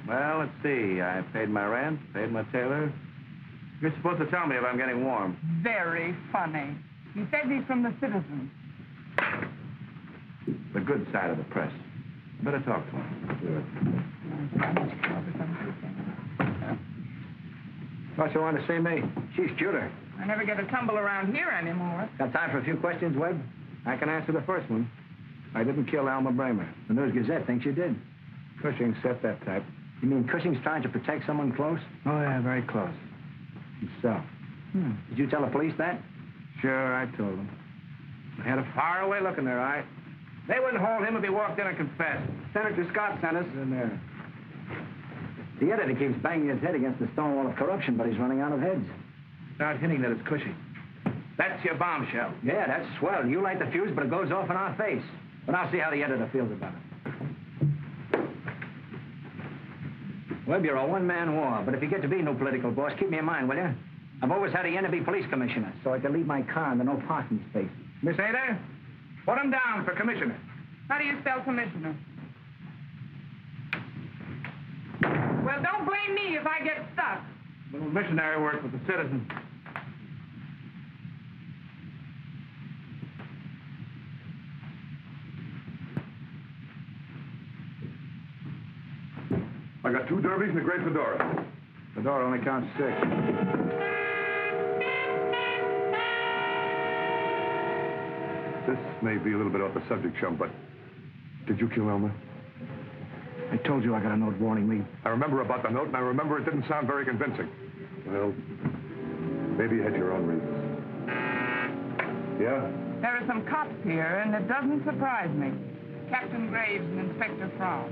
Well, let's see. I paid my rent, paid my tailor. You're supposed to tell me if I'm getting warm. Very funny. He says he's from the Citizen. The good side of the press. Better talk to him. Thought you wanted to see me. She's cuter. I never get a tumble around here anymore. Got time for a few questions, Webb? I can answer the first one. I didn't kill Alma Bramer. The News-Gazette thinks you did. Cushing set that type. You mean Cushing's trying to protect someone close? Oh, yeah, very close. Himself. Did you tell the police that? Sure, I told them. I had a faraway look in their eye. They wouldn't hold him if he walked in and confessed. Senator Scott sent us in there. The editor keeps banging his head against the stone wall of corruption, but he's running out of heads. Start hinting that it's Cushing. That's your bombshell. Yeah, that's swell. You light the fuse, but it goes off in our face. But I'll see how the editor feels about it. Webb, you're a one-man war, but if you get to be no political boss, keep me in mind, will you? I've always had a yen to be police commissioner, so I can leave my car in the no parking space. Miss Ada, put him down for commissioner. How do you spell commissioner? Well, don't blame me if I get stuck. Little missionary work with the Citizen. I got 2 derbies and a great fedora. Fedora only counts 6. This may be a little bit off the subject, chum, but did you kill Elmer? I told you I got a note warning me. I remember about the note, and I remember it didn't sound very convincing. Well, maybe you had your own reasons. Yeah? There are some cops here, and it doesn't surprise me. Captain Graves and Inspector Fromm.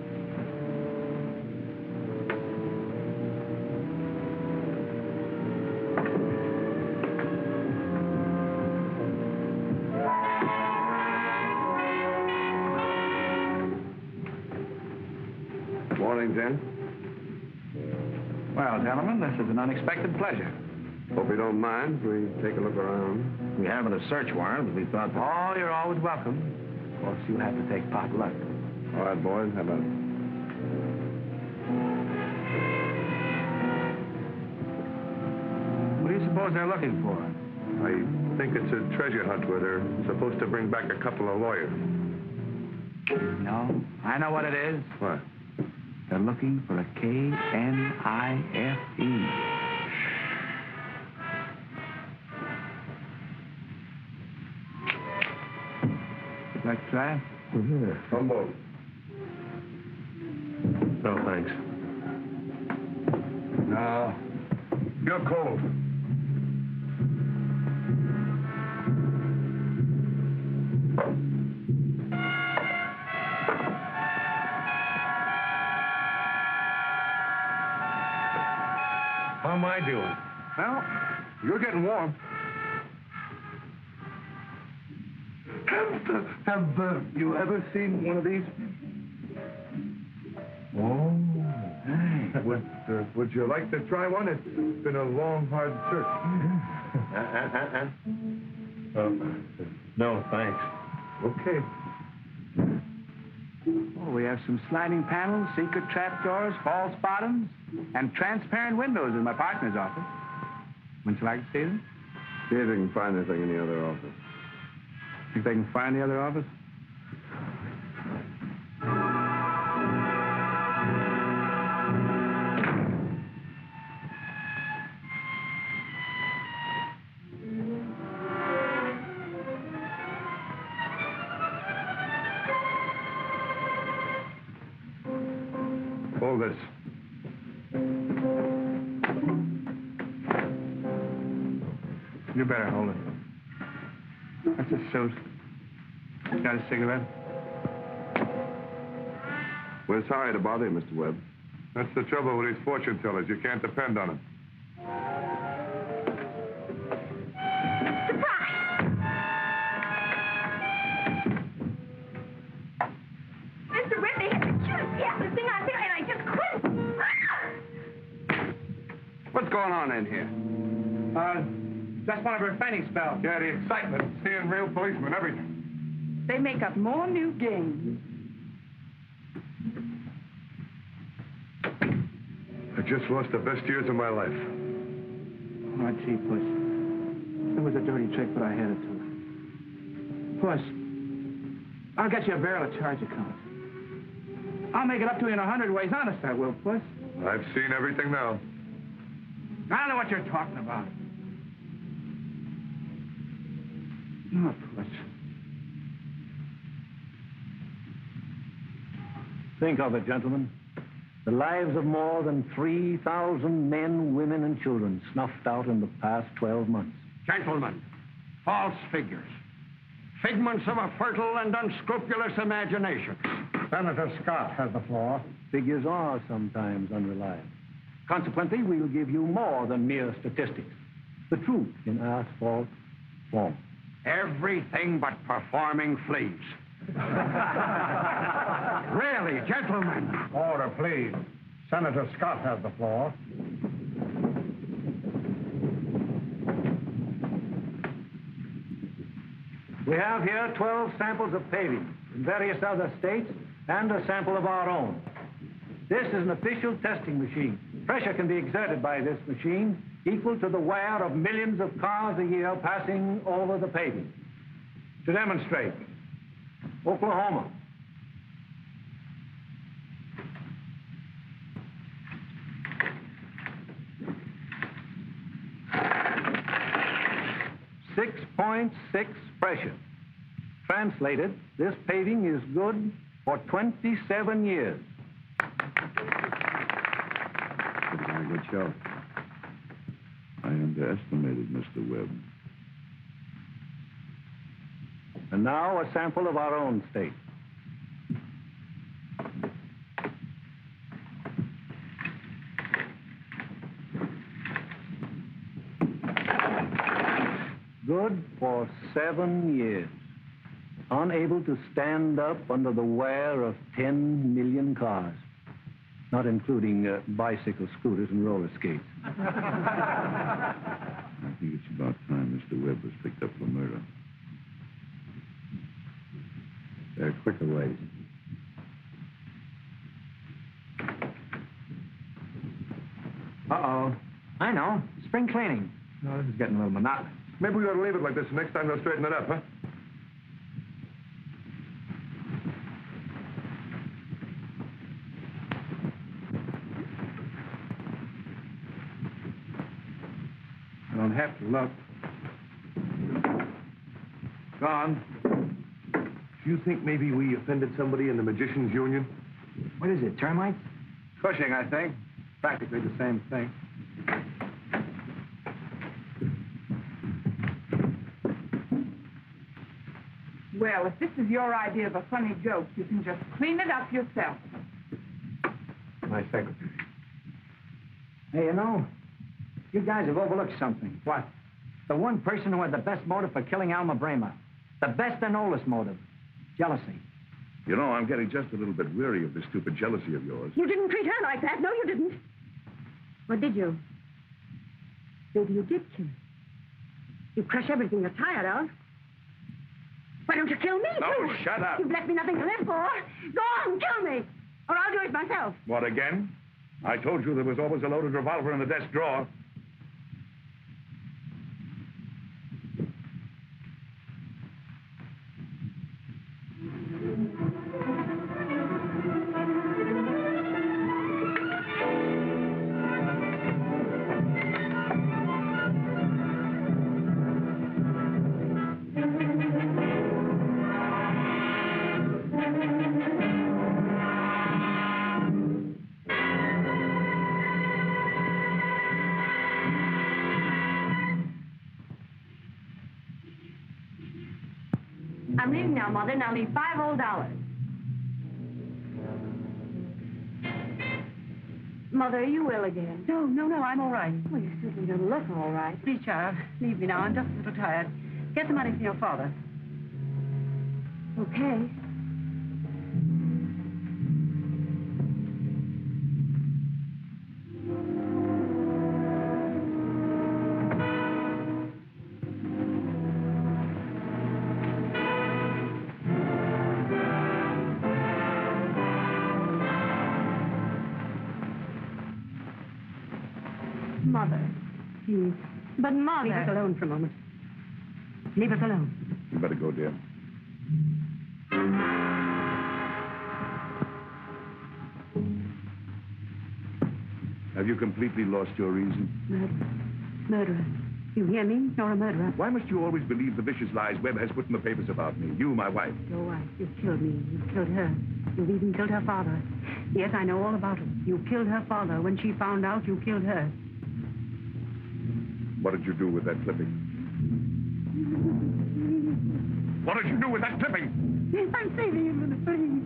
morning, gents. Well, gentlemen, this is an unexpected pleasure. Hope you don't mind if we take a look around. We haven't a search warrant, but we thought that... Oh, you're always welcome. Of course, you'll have to take pot luck. All right, boys, how about it? What do you suppose they're looking for? I think it's a treasure hunt where they're supposed to bring back a couple of lawyers. No, I know what it is. What? They're looking for a K-N-I-F-E. Like that? Yeah. Humboldt. No, thanks. No. You're cold. How am I doing? Well, you're getting warm. Have you ever seen one of these? Oh. Hey. Would you like to try one? It's been a long, hard search. No, thanks. Okay. Oh, we have some sliding panels, secret trapdoors, false bottoms, and transparent windows in my partner's office. Wouldn't you like to see them? See if you can find anything in the other office. Think they can find the other office? Hold this. You better hold it. That's a suit. Got a cigarette? We're sorry to bother you, Mr. Webb. That's the trouble with these fortune tellers. You can't depend on them. Mr. Webb, they had the cutest piano thing out there, and I just couldn't. What's going on in here? That's one of her fainting spells. Yeah, the excitement, seeing real policemen, everything. They make up more new games. I just lost the best years of my life. Oh, gee, Puss. It was a dirty trick, but I had it to her. Puss, I'll get you a barrel of charge account. I'll make it up to you in 100 ways. Honest, I will, Puss. I've seen everything now. I don't know what you're talking about. Oh, Puss. Think of it, gentlemen. The lives of more than 3,000 men, women, and children snuffed out in the past 12 months. Gentlemen, false figures. Figments of a fertile and unscrupulous imagination. Senator Scott has the floor. Figures are sometimes unreliable. Consequently, we'll give you more than mere statistics. The truth in asphalt form. Everything but performing fleas. Really, gentlemen. Order, please. Senator Scott has the floor. We have here 12 samples of paving in various other states and a sample of our own. This is an official testing machine. Pressure can be exerted by this machine equal to the wear of millions of cars a year passing over the paving. To demonstrate, Oklahoma. .6 pressure. Translated, this paving is good for 27 years. Pretty darn good show. I underestimated Mr. Webb. And now a sample of our own state. Good for 7 years. Unable to stand up under the wear of 10 million cars. not including bicycle scooters and roller skates. I think it's about time Mr. Webb was picked up for murder. There are quicker ways. Uh-oh. I know. Spring cleaning. No, this is getting a little monotonous. Maybe we ought to leave it like this. Next time they'll straighten it up, huh? I don't have to look. Don, do you think maybe we offended somebody in the Magicians Union? What is it, termites? Cushing, I think. Practically the same thing. Well, if this is your idea of a funny joke, you can just clean it up yourself. My secretary. Hey, you know, you guys have overlooked something. What? The one person who had the best motive for killing Alma Bramer. The best and oldest motive. Jealousy. You know, I'm getting just a little bit weary of this stupid jealousy of yours. You didn't treat her like that. No, you didn't. Or did you? Maybe you did kill her. You crush everything you're tired of. Why don't you kill me, No, too? shut up. You've left me nothing to live for. Go on, kill me. Or I'll do it myself. What, again? I told you there was always a loaded revolver in the desk drawer. I'm leaving now, Mother, and I'll leave $5 whole. Mother, are you ill again? No, I'm all right. Well, you certainly don't look all right. Please, child, leave me now. I'm just a little tired. Get the money from your father. Okay. Mother. Please. But, Mother... Leave us alone for a moment. Leave us alone. You better go, dear. Have you completely lost your reason? Murderer. You hear me? You're a murderer. Why must you always believe the vicious lies Webb has put in the papers about me? You, my wife. Your wife. You killed me. You killed her. You've even killed her father. Yes, I know all about it. You killed her father. When she found out, you killed her. What did you do with that clipping? What did you do with that clipping? I'm saving you from the police.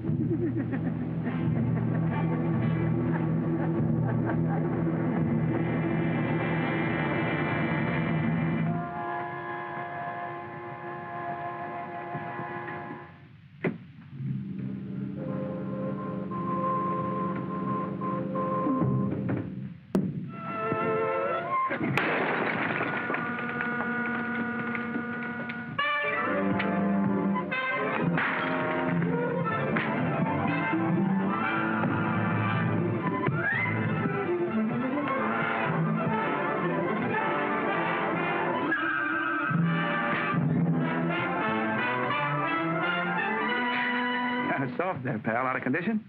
Soft there, pal. Out of condition?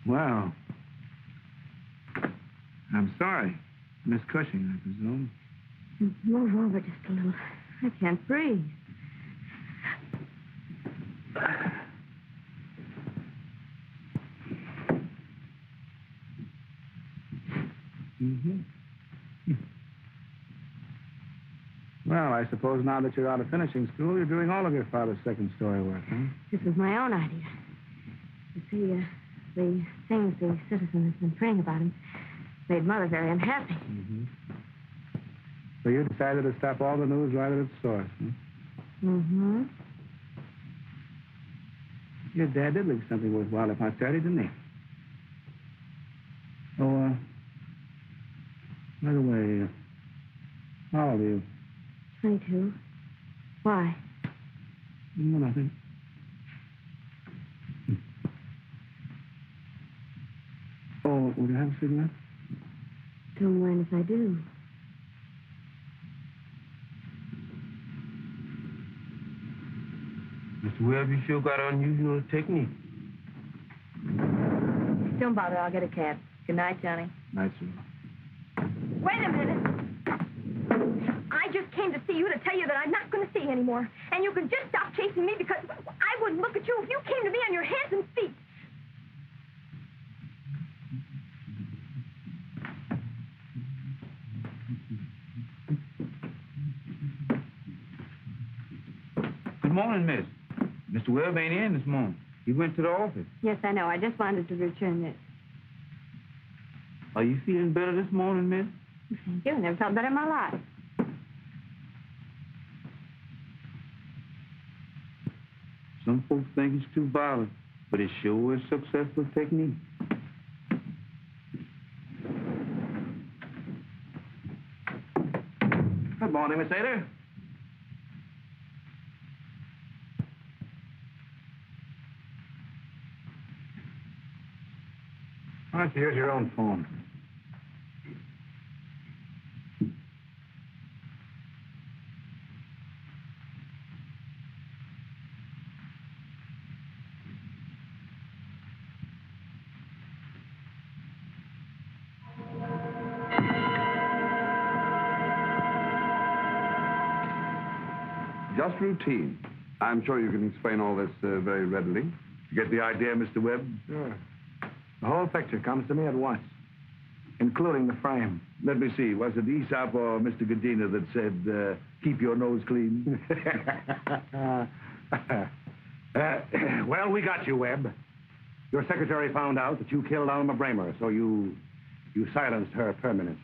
Well, I'm sorry. Miss Cushing, I presume. Move over just a little. I can't breathe. Mm-hmm. Well, I suppose now that you're out of finishing school, you're doing all of your father's second story work, huh? This was my own idea. You see, the things the citizen has been praying about him made Mother very unhappy. Mm-hmm. So you decided to stop all the news right at its source, huh? Mm-hmm. Your dad did leave something worthwhile up on Saturday, didn't he? Oh, by the way, how old are you? 22. Why? No, nothing. Oh, would you have a cigarette? Don't mind if I do. Mr. Webb, you sure got unusual technique. Don't bother. I'll get a cab. Good night, Johnny. Night, sir. Wait a minute. I just came to see you to tell you that I'm not going to see you anymore. And you can just stop chasing me because I wouldn't look at you if you came to me on your hands and feet. Good morning, miss. Mr. Webb ain't in this morning. He went to the office. Yes, I know. I just wanted to return this. Are you feeling better this morning, miss? Thank you. Never felt better in my life. Some folks think it's too violent, but it sure is successful technique. Good morning, Miss Ada. Why don't you use your own phone? Just routine. I'm sure you can explain all this very readily. You get the idea, Mr. Webb? Sure. The whole picture comes to me at once, including the frame. Let me see. Was it Aesop or Mr. Godina that said, keep your nose clean? Well, we got you, Webb. Your secretary found out that you killed Alma Bramer, so you silenced her permanently.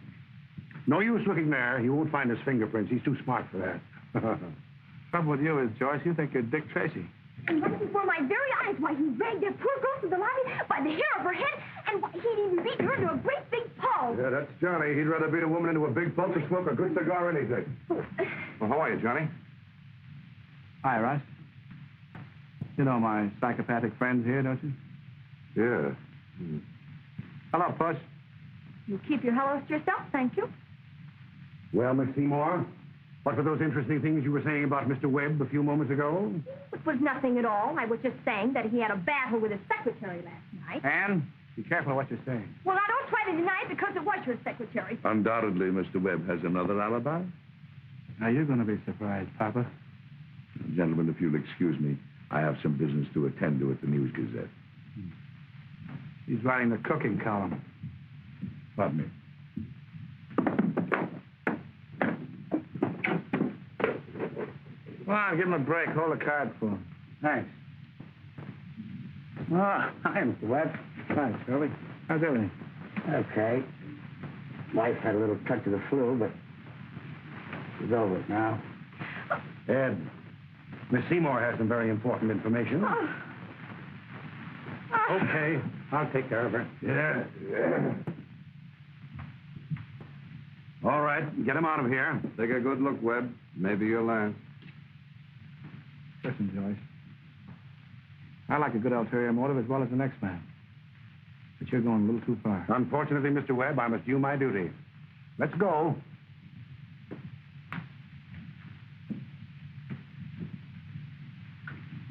No use looking there. He won't find his fingerprints. He's too smart for that. Trouble with you is, Joyce, you think you're Dick Tracy. And right before my very eyes, why, he dragged that poor girl to the lobby by the hair of her head, and why, he'd even beaten her into a great big pulp. Yeah, that's Johnny. He'd rather beat a woman into a big pulp to smoke a good cigar anything. Well, how are you, Johnny? Hi, Russ. You know my psychopathic friends here, don't you? Yeah. Hello, Puss. You keep your hellos to yourself, thank you. Well, Miss Seymour, what were those interesting things you were saying about Mr. Webb a few moments ago? It was nothing at all. I was just saying that he had a battle with his secretary last night. Anne, be careful what you're saying. Well, now don't try to deny it because it was your secretary. Undoubtedly, Mr. Webb has another alibi. Now, you're going to be surprised, Papa. Gentlemen, if you'll excuse me, I have some business to attend to at the News Gazette. He's writing the cooking column. Pardon me. Come on, give him a break. Hold the card for him. Thanks. Oh, hi, Mr. Webb. Hi, Shirley. How's everything? Okay. Wife had a little touch of the flu, but she's over it now. Ed, Miss Seymour has some very important information. Okay, I'll take care of her. Yeah. All right, get him out of here. Take a good look, Webb. Maybe your last. Listen, Joyce. I like a good ulterior motive as well as the next man. But you're going a little too far. Unfortunately, Mr. Webb, I must do my duty. Let's go.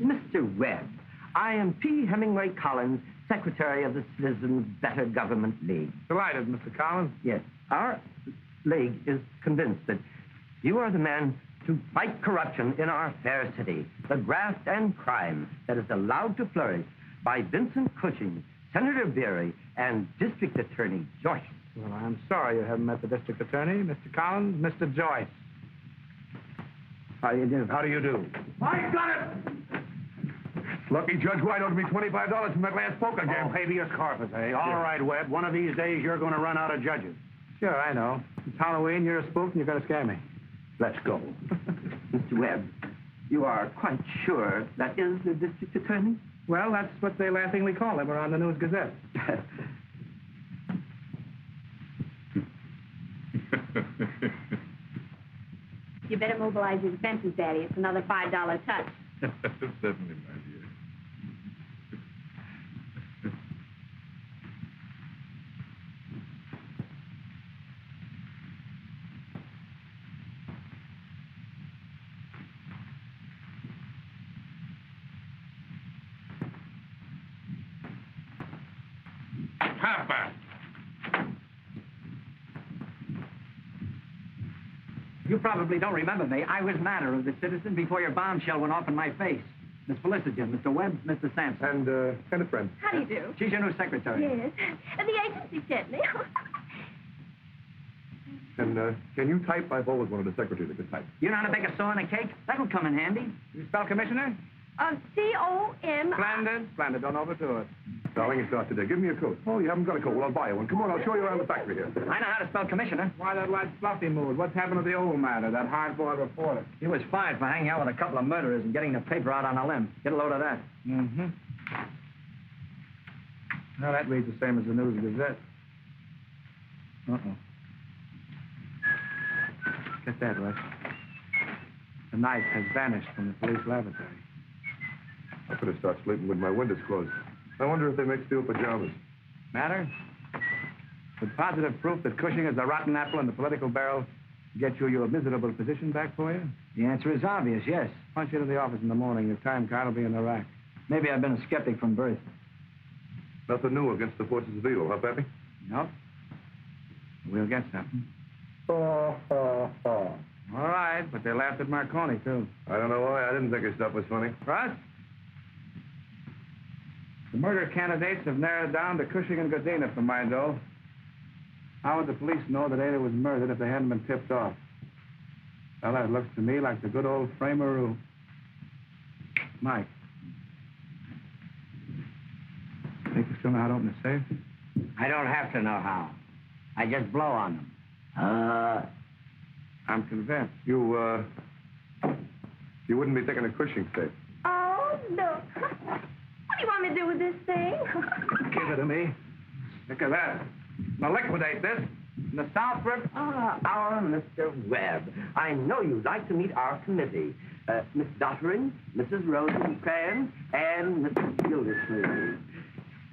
Mr. Webb, I am P. Hemingway Collins, Secretary of the Citizens Better Government League. Delighted, Mr. Collins. Yes. Our league is convinced that you are the man to fight corruption in our fair city, the graft and crime that is allowed to flourish by Vincent Cushing, Senator Beery, and District Attorney Joyce. Well, I'm sorry you haven't met the district attorney, Mr. Collins, Mr. Joyce. How do you do? How do you do? I got it! Lucky Judge White owed me $25 from that last poker game. Oh, habeas corpus, eh? All right, Webb. One of these days, you're going to run out of judges. Sure, I know. It's Halloween, you're a spook, and you're going to scare me. Let's go. Mr. Webb, You are quite sure that is the district attorney? Well, that's what they laughingly call him around the News Gazette. You better mobilize your defenses, Daddy. It's another $5 touch. Certainly, my dear. Papa! You probably don't remember me. I was manner of the citizen before your bombshell went off in my face. Miss Felicity, Mr. Webb, Mr. Sampson. And a friend. How do you do? She's your new secretary. Yes. The agency sent me. And can you type? I've always wanted a secretary that could type. You know how to bake a saw and a cake? That'll come in handy. You spell commissioner? C-O-M... Splendid. Don't overdo it. Darling, it's not today. Give me a coat. Oh, you haven't got a coat. Well, I'll buy you one. Come on, I'll show you around the factory here. I know how to spell commissioner. Why that light fluffy mood? What's happened to the old matter, that hard-boiled reporter? He was fired for hanging out with a couple of murderers and getting the paper out on a limb. Get a load of that. Mm-hmm. Now, that reads the same as the News Gazette. Uh-oh. Get that, Russ. The knife has vanished from the police lavatory. I could have started sleeping with my windows closed. I wonder if they make steel pajamas. Matter? With positive proof that Cushing is the rotten apple in the political barrel get you your miserable position back for you? The answer is obvious, yes. Punch into the office in the morning. Your time card will be in the rack. Maybe I've been a skeptic from birth. Nothing new against the forces of evil, huh, Pappy? No. We'll get something. Oh. All right, but they laughed at Marconi, too. I don't know why. I didn't think his stuff was funny. Russ? The murder candidates have narrowed down to Cushing and Godina for my dough. How would the police know that Ada was murdered if they hadn't been tipped off? Well, that looks to me like the good old framer Mike. Think you still know how to open a safe? I don't have to know how. I just blow on them. I'm convinced. You wouldn't be taking a Cushing safe. Oh, look. What do you want me to do with this thing? Give it to me. Look at that. Now liquidate this. In the South River. Our Mr. Webb. I know you'd like to meet our committee. Miss Dottering, Mrs. Rosencrantz, and Mrs. Gildersleeve.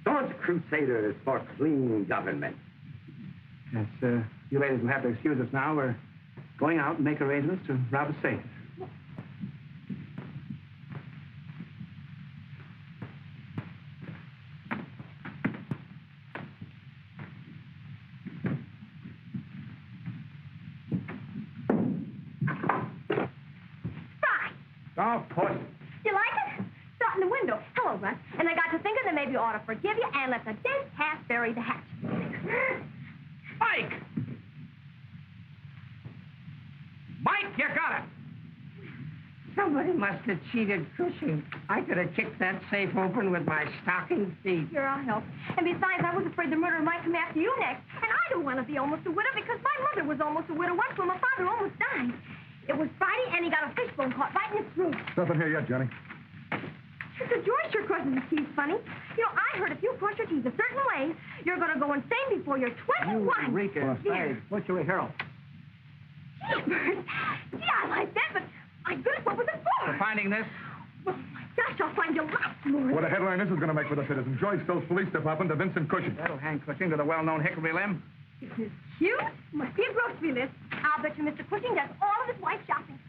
Staunch crusaders for clean government. Yes, you ladies will have to excuse us now. We're going out and make arrangements to rob a safe. Oh, push. You like it? Saw it in the window. Hello, Russ. And I got to thinking that maybe you ought to forgive you and let the dead cat bury the hatchet. Mike! Mike, you got it! Somebody must have cheated Cushing. I could have kicked that safe open with my stocking feet. Sure, I'll help. And besides, I was afraid the murderer might come after you next. And I don't want to be almost a widow because my mother was almost a widow once when my father almost died. It was Friday, and he got a fishbone caught right in his throat. Nothing here yet, Johnny. Sister George sure crosses his teeth funny. You know, I heard if you cross your teeth a certain way, you're going to go insane before you're 21. Eureka. Hey, what's your hero? Jeepers. Gee, I like that, but my goodness, what was it for? For finding this? Well, my gosh, I'll find you lots more. What a headline this is going to make for the citizen. Joyce tells police department to Vincent Cushing. That'll hang Cushing to the well-known Hickory limb. Isn't this cute? Must be a grocery list. I'll bet you Mr. Cushing does all of his wife's shopping.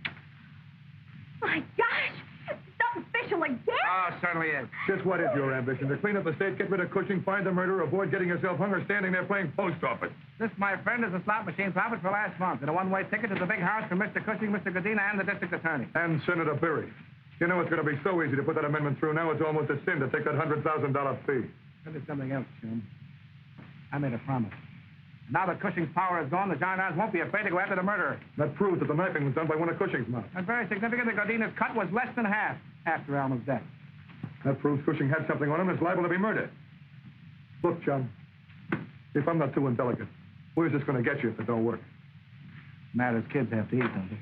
My gosh! Something special again? Oh, certainly is. Just what is your ambition? To clean up the state, get rid of Cushing, find the murderer, avoid getting yourself hung or standing there playing post office. This, my friend, is a slot machine profit for last month and a one-way ticket to the big house for Mr. Cushing, Mr. Godina, and the district attorney. And Senator Berry. You know it's going to be so easy to put that amendment through. Now it's almost a sin to take that $100,000 fee. There's something else, Jim. I made a promise. Now that Cushing's power is gone, the gendarmes won't be afraid to go after the murderer. That proves that the knifing was done by one of Cushing's men. And very significant that Godina's cut was less than half after Alma's death. That proves Cushing had something on him and is liable to be murdered. Look, John, if I'm not too indelicate, where's this going to get you if it don't work? Matters kids have to eat, don't they?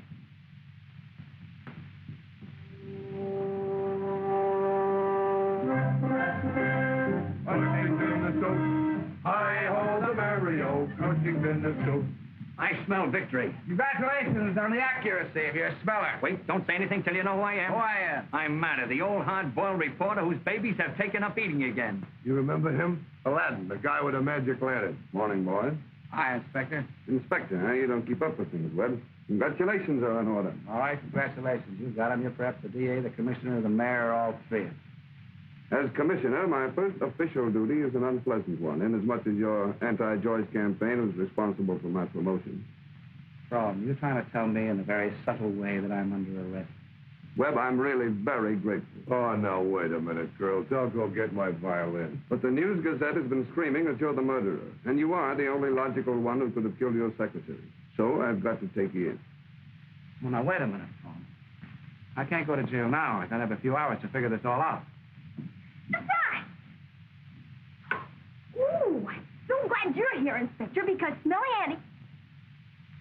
too. Coaching business, too. I smell victory. Congratulations on the accuracy of your smeller. Wait, don't say anything till you know who I am. Who I am? I'm Matter, the old hard-boiled reporter whose babies have taken up eating again. You remember him? Aladdin, the guy with the magic lantern. Morning, boys. Hi, Inspector. Inspector, huh? You don't keep up with things, Webb. Congratulations are in order. All right, congratulations. You got him. You're perhaps the DA, the commissioner, the mayor, all three. As commissioner, my first official duty is an unpleasant one, inasmuch as your anti-Joyce campaign was responsible for my promotion. Problem, you're trying to tell me in a very subtle way that I'm under arrest. Webb, I'm really very grateful. Oh, now, wait a minute, girls. I'll go get my violin. But the News Gazette has been screaming that you're the murderer, and you are the only logical one who could have killed your secretary. So I've got to take you in. Well, now, wait a minute, Paul. I can't go to jail now. I gotta have a few hours to figure this all out. Ooh, I'm so glad you're here, Inspector, because Smelly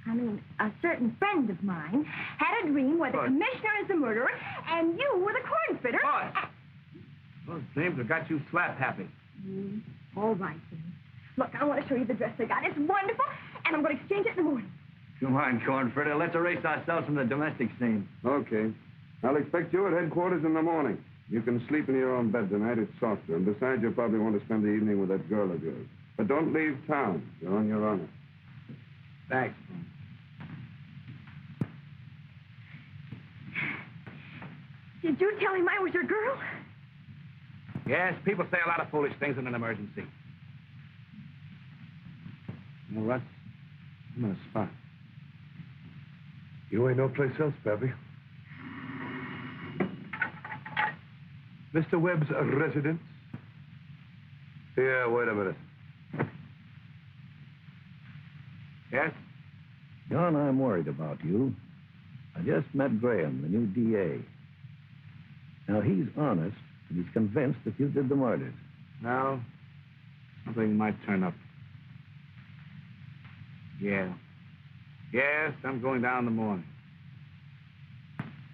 Annie, a certain friend of mine, had a dream where the commissioner is the murderer and you were the corn fitter. Those dreams have got you slap happy. All right, then. Look, I want to show you the dress I got. It's wonderful, and I'm going to exchange it in the morning. Come on, corn fritter. Let's erase ourselves from the domestic scene. Okay. I'll expect you at headquarters in the morning. You can sleep in your own bed tonight. It's softer. And besides, you'll probably want to spend the evening with that girl of yours. But don't leave town. You're on your honor. Thanks. Did you tell him I was your girl? Yes, people say a lot of foolish things in an emergency. You know, Russ, I'm in a spot. You ain't no place else, Pappy. Mr. Webb's residence? Yeah, wait a minute. Yes? John, I'm worried about you. I just met Graham, the new DA. Now, he's honest, and he's convinced that you did the murders. No. Something might turn up. Yeah. Yes, I'm going down in the morning.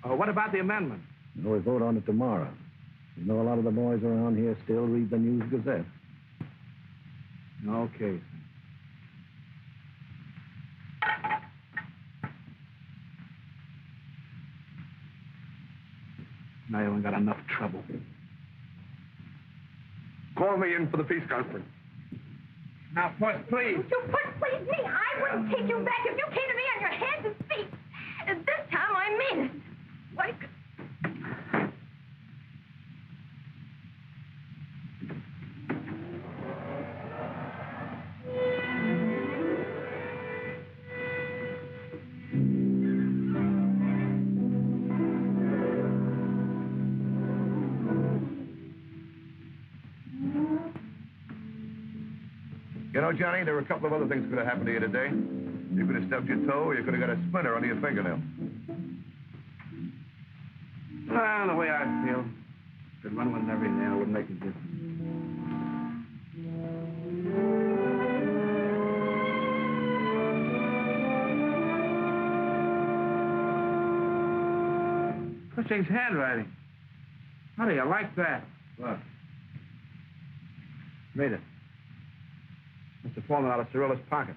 Oh, what about the amendment? We'll vote on it tomorrow. You know, a lot of the boys around here still read the News Gazette. Okay. Now you ain't got enough trouble. Call me in for the peace conference. Now, Puss, please. You Puss, please me. I wouldn't take you back if you came to me on your hands and feet. And this time I mean it. Like... You know, Johnny, there were a couple of other things could have happened to you today. You could have stubbed your toe, or you could have got a splinter under your fingernail. Well, the way I feel, could run with every nail would make a difference. Cushing's handwriting. How do you like that? What? Read it. Mr. Foreman out of Cirilla's pocket.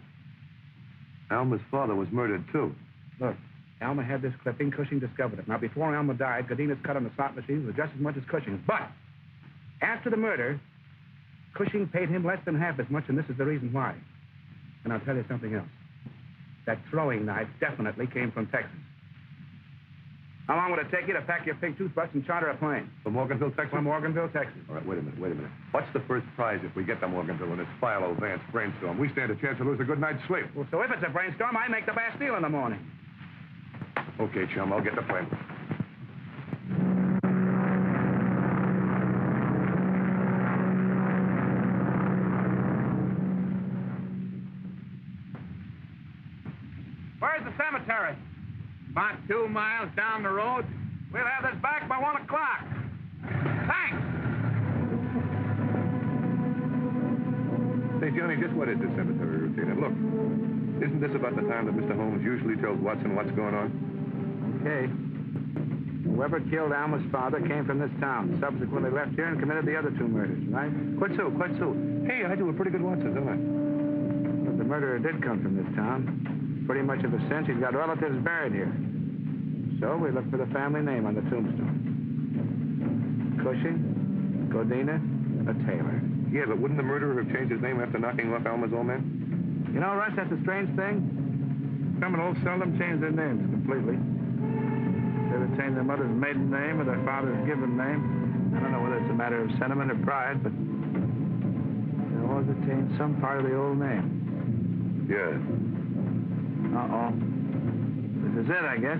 Alma's father was murdered, too. Look, Alma had this clipping. Cushing discovered it. Now, before Alma died, Godina's cut on the slot machines was just as much as Cushing's. But after the murder, Cushing paid him less than half as much, and this is the reason why. And I'll tell you something else. That throwing knife definitely came from Texas. How long would it take you to pack your pink toothbrush and charter a plane? From Morganville, Texas? From Morganville, Texas. All right, wait a minute. What's the first prize if we get to Morganville in this Philo Vance brainstorm? We stand a chance to lose a good night's sleep. Well, so if it's a brainstorm, I make the Bastille in the morning. Okay, chum, I'll get the plane. Where's the cemetery? About 2 miles down the road. We'll have this back by 1 o'clock. Thanks. Say, Johnny, just what is this cemetery routine? And look, isn't this about the time that Mr. Holmes usually tells Watson what's going on? Okay. Whoever killed Alma's father came from this town. Subsequently left here and committed the other 2 murders, right? Quitsu. Hey, I do a pretty good Watson, don't I? Look, the murderer did come from this town. Pretty much of a sense, he's got relatives buried here. So we look for the family name on the tombstone. Cushing, Godina, a Taylor. Yeah, but wouldn't the murderer have changed his name after knocking off Alma's old man? You know, Russ, that's a strange thing. Criminals seldom change their names completely. They retain their mother's maiden name or their father's given name. I don't know whether it's a matter of sentiment or pride, but they always retain some part of the old name. Yeah. Uh-oh. This is it, I guess.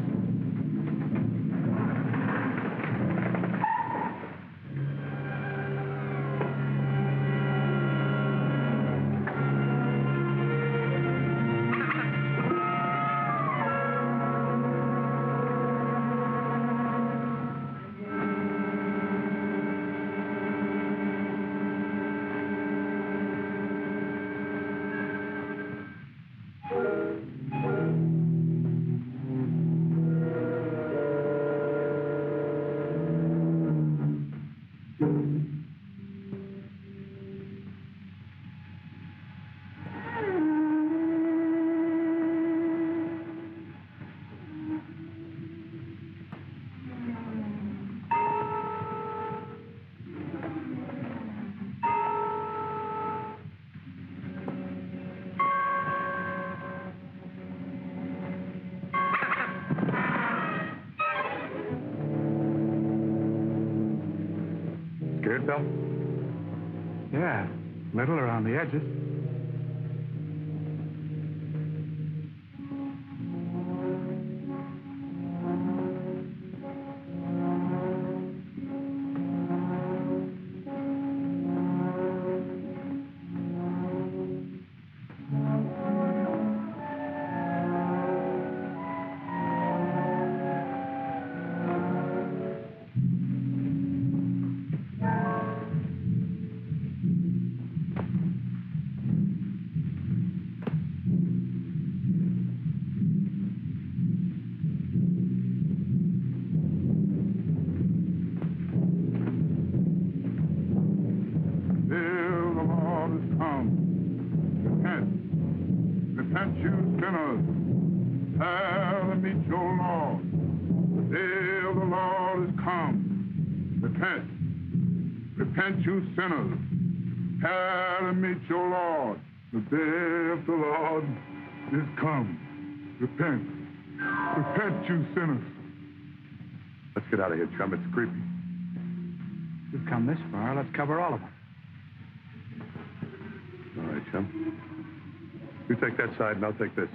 Scared, Bill? Yeah, little around the edges. Repent, you sinners, and meet your Lord. The day of the Lord is come. Repent. Repent, you sinners, and meet your Lord. The day of the Lord is come. Repent. Repent, you sinners. Let's get out of here, chum. It's creepy. We've come this far. Let's cover all of them. All right, chum. You take that side, and I'll take this.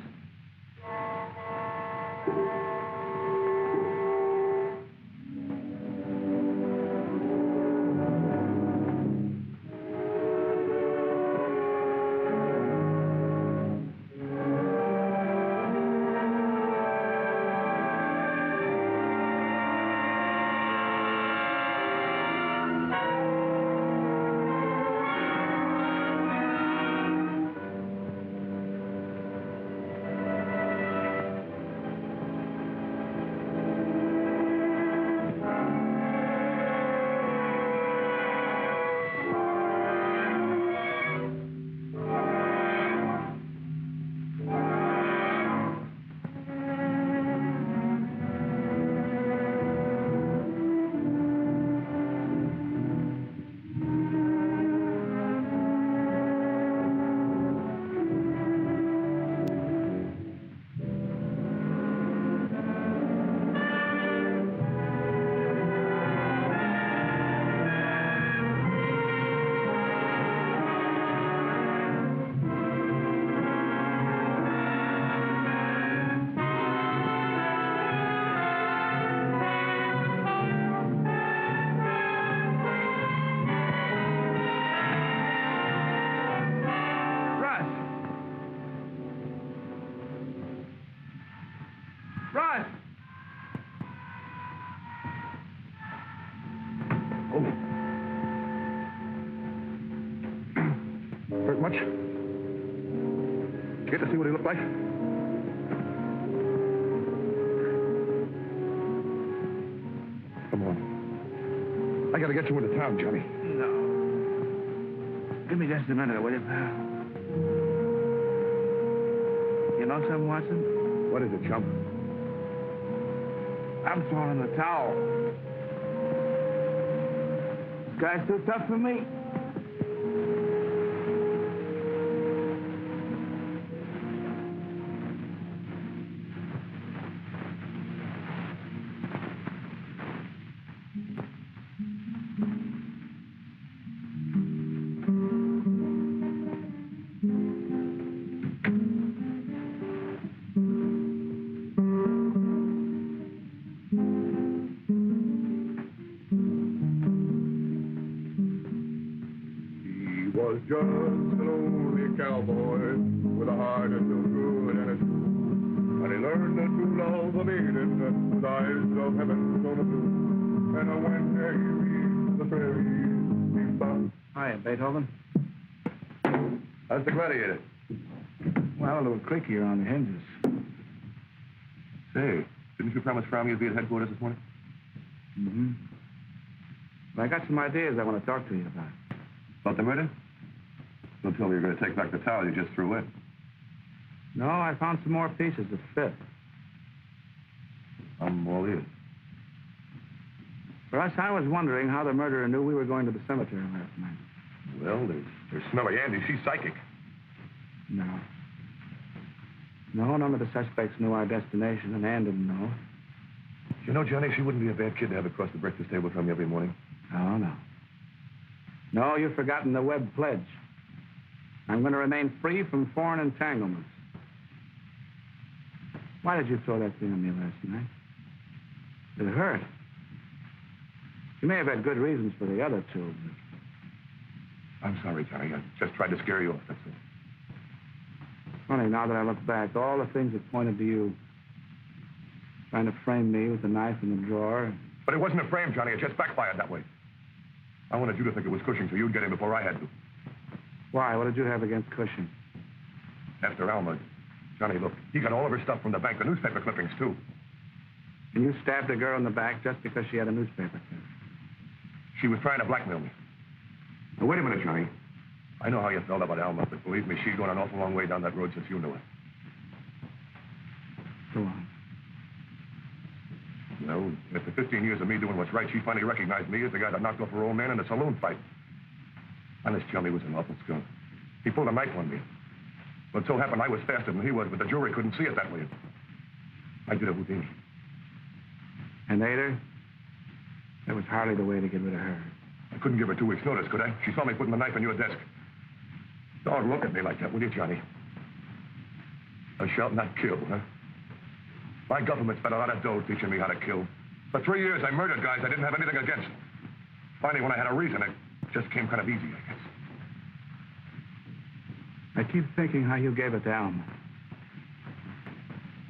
Hurt much? Did you get to see what he looked like? Come on. I gotta get you into town, Johnny. No. Give me just a minute, will you, pal? know something, Watson? What is it, chump? I'm throwing in the towel. This guy's too tough for me. Was just a lonely cowboy with a heart that's so good and it's true. And he learned the true love of meaning with eyes of heaven so blue. And when he reached the prairies, he found... Hiya, Beethoven. How's the Gladiator? Well, a little creakier on the hinges. Say, didn't you promise Fromm you'd be at headquarters this morning? Mm-hmm. Well, I got some ideas I want to talk to you about. About the murder? Don't tell me you're going to take back the towel you just threw in. No, I found some more pieces that fit. I'm all ears. Russ, I was wondering how the murderer knew we were going to the cemetery last night. Well, there's Smelly Andy. She's psychic. No. No, none of the suspects knew our destination, and Ann didn't know. You know, Johnny, she wouldn't be a bad kid to have across the breakfast table from you every morning. Oh, no. No, you've forgotten the Webb pledge. I'm going to remain free from foreign entanglements. Why did you throw that thing on me last night? It hurt. You may have had good reasons for the other two, but... I'm sorry, Johnny. I just tried to scare you off, that's all. Funny, now that I look back, all the things that pointed to you. Trying to frame me with the knife in the drawer. But it wasn't a frame, Johnny. It just backfired that way. I wanted you to think it was Cushing so you'd get in before I had to. Why? What did you have against Cushing? After Alma, Johnny, look, he got all of her stuff from the bank, the newspaper clippings, too. And you stabbed a girl in the back just because she had a newspaper clip? She was trying to blackmail me. Now, wait a minute, Johnny. I know how you felt about Alma, but believe me, she's gone an awful long way down that road since you knew her. Go on. No, after 15 years of me doing what's right, she finally recognized me as the guy that knocked off her old man in a saloon fight. Honest, Johnny was an awful skunk. He pulled a knife on me. But it so happened I was faster than he was, but the jury couldn't see it that way. I did a Houdini. And ate her? That was hardly the way to get rid of her. I couldn't give her 2 weeks' notice, could I? She saw me putting the knife in your desk. Don't look at me like that, will you, Johnny? Thou shalt not kill, huh? My government spent a lot of dough teaching me how to kill. For 3 years, I murdered guys I didn't have anything against. Finally, when I had a reason, it just came kind of easy, I guess. I keep thinking how you gave it to Alma.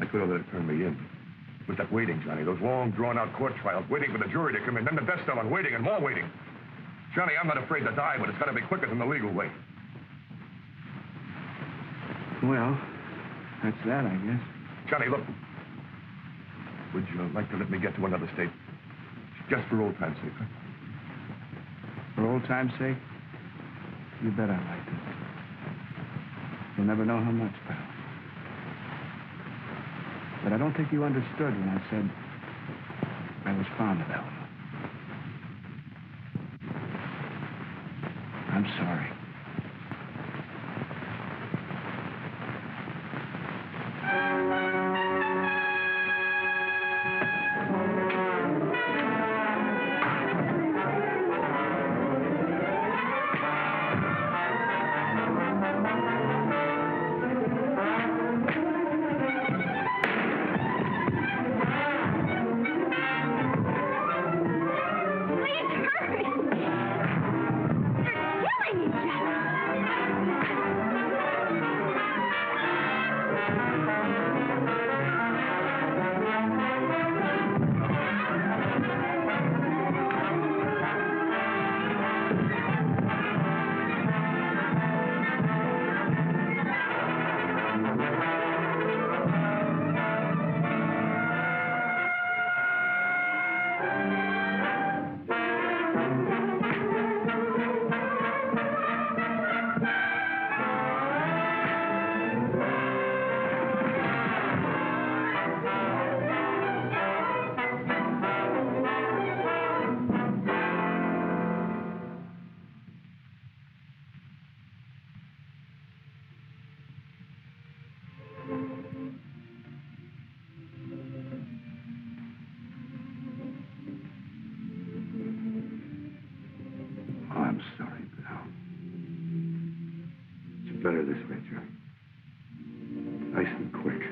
I could have let it turn me in. It was that waiting, Johnny. Those long, drawn-out court trials, waiting for the jury to come in, then the death cell, and waiting and more waiting. Johnny, I'm not afraid to die, but it's got to be quicker than the legal way. Well, that's that, I guess. Johnny, look. Would you like to let me get to another state? Just for old time's sake, huh? For old time's sake? You bet I'd like to. You'll never know how much, pal. But I don't think you understood when I said I was fond of Alma. I'm sorry. Nice and quick.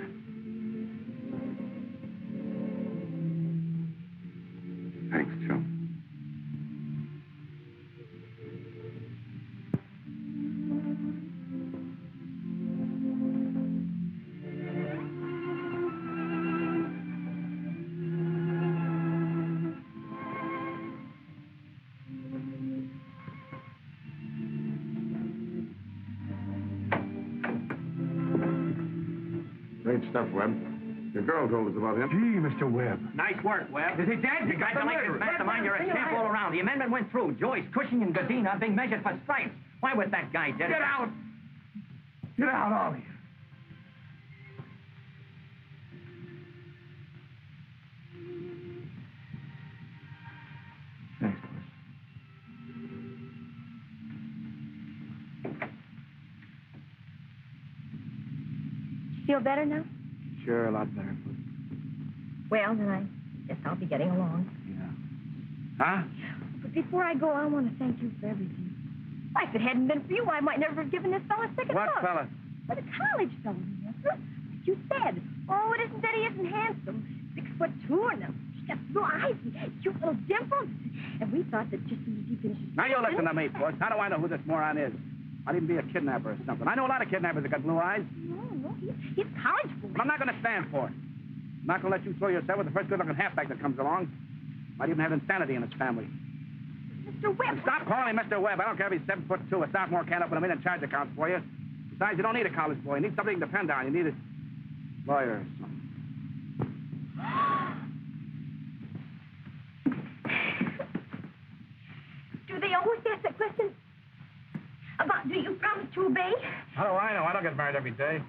Thanks, Joe. Great stuff, Webb. Your girl told us about him. Gee, Mr. Webb. Nice work, Webb. Is he dead? Congratulations, Mastermind. You're a champ all around. The amendment went through. Joyce, Cushing, and Godina are being measured for stripes. Why was that guy dead? Get out! Get out, all of you. Thanks, boss. Feel better now? Sure, a lot better. Well, then I guess I'll be getting along. Huh? But before I go, I want to thank you for everything. Why, if it hadn't been for you, I might never have given this fella a second What thought. fella? Well, the college fella, remember? Like you said. Oh, it isn't that he isn't handsome. 6'2" and he's got blue eyes and cute little dimples. And we thought that just as soon as he finishes... Now, you listen to me, Bush. How do I know who this moron is? Might even be a kidnapper or something. I know a lot of kidnappers that got blue eyes. No, he's college boy. But I'm not going to stand for it. I'm not going to let you throw yourself with the first good-looking halfback that comes along. Might even have insanity in his family. Mr. Webb. Stop calling me Mr. Webb. I don't care if he's 7'2". A sophomore can't open a million charge accounts for you. Besides, you don't need a college boy. You need somebody you can depend on. You need a lawyer or something. Do they always ask that question? About, do you promise to obey? How do I know? I don't get married every day.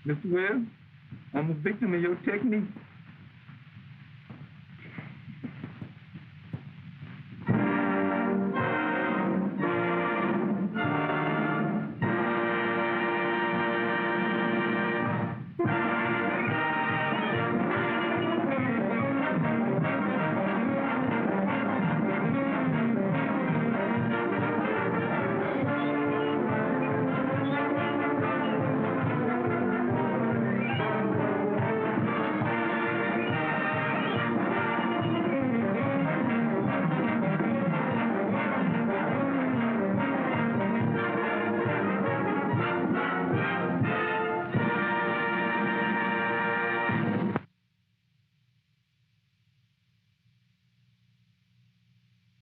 Mr. Webb, I'm a victim of your technique.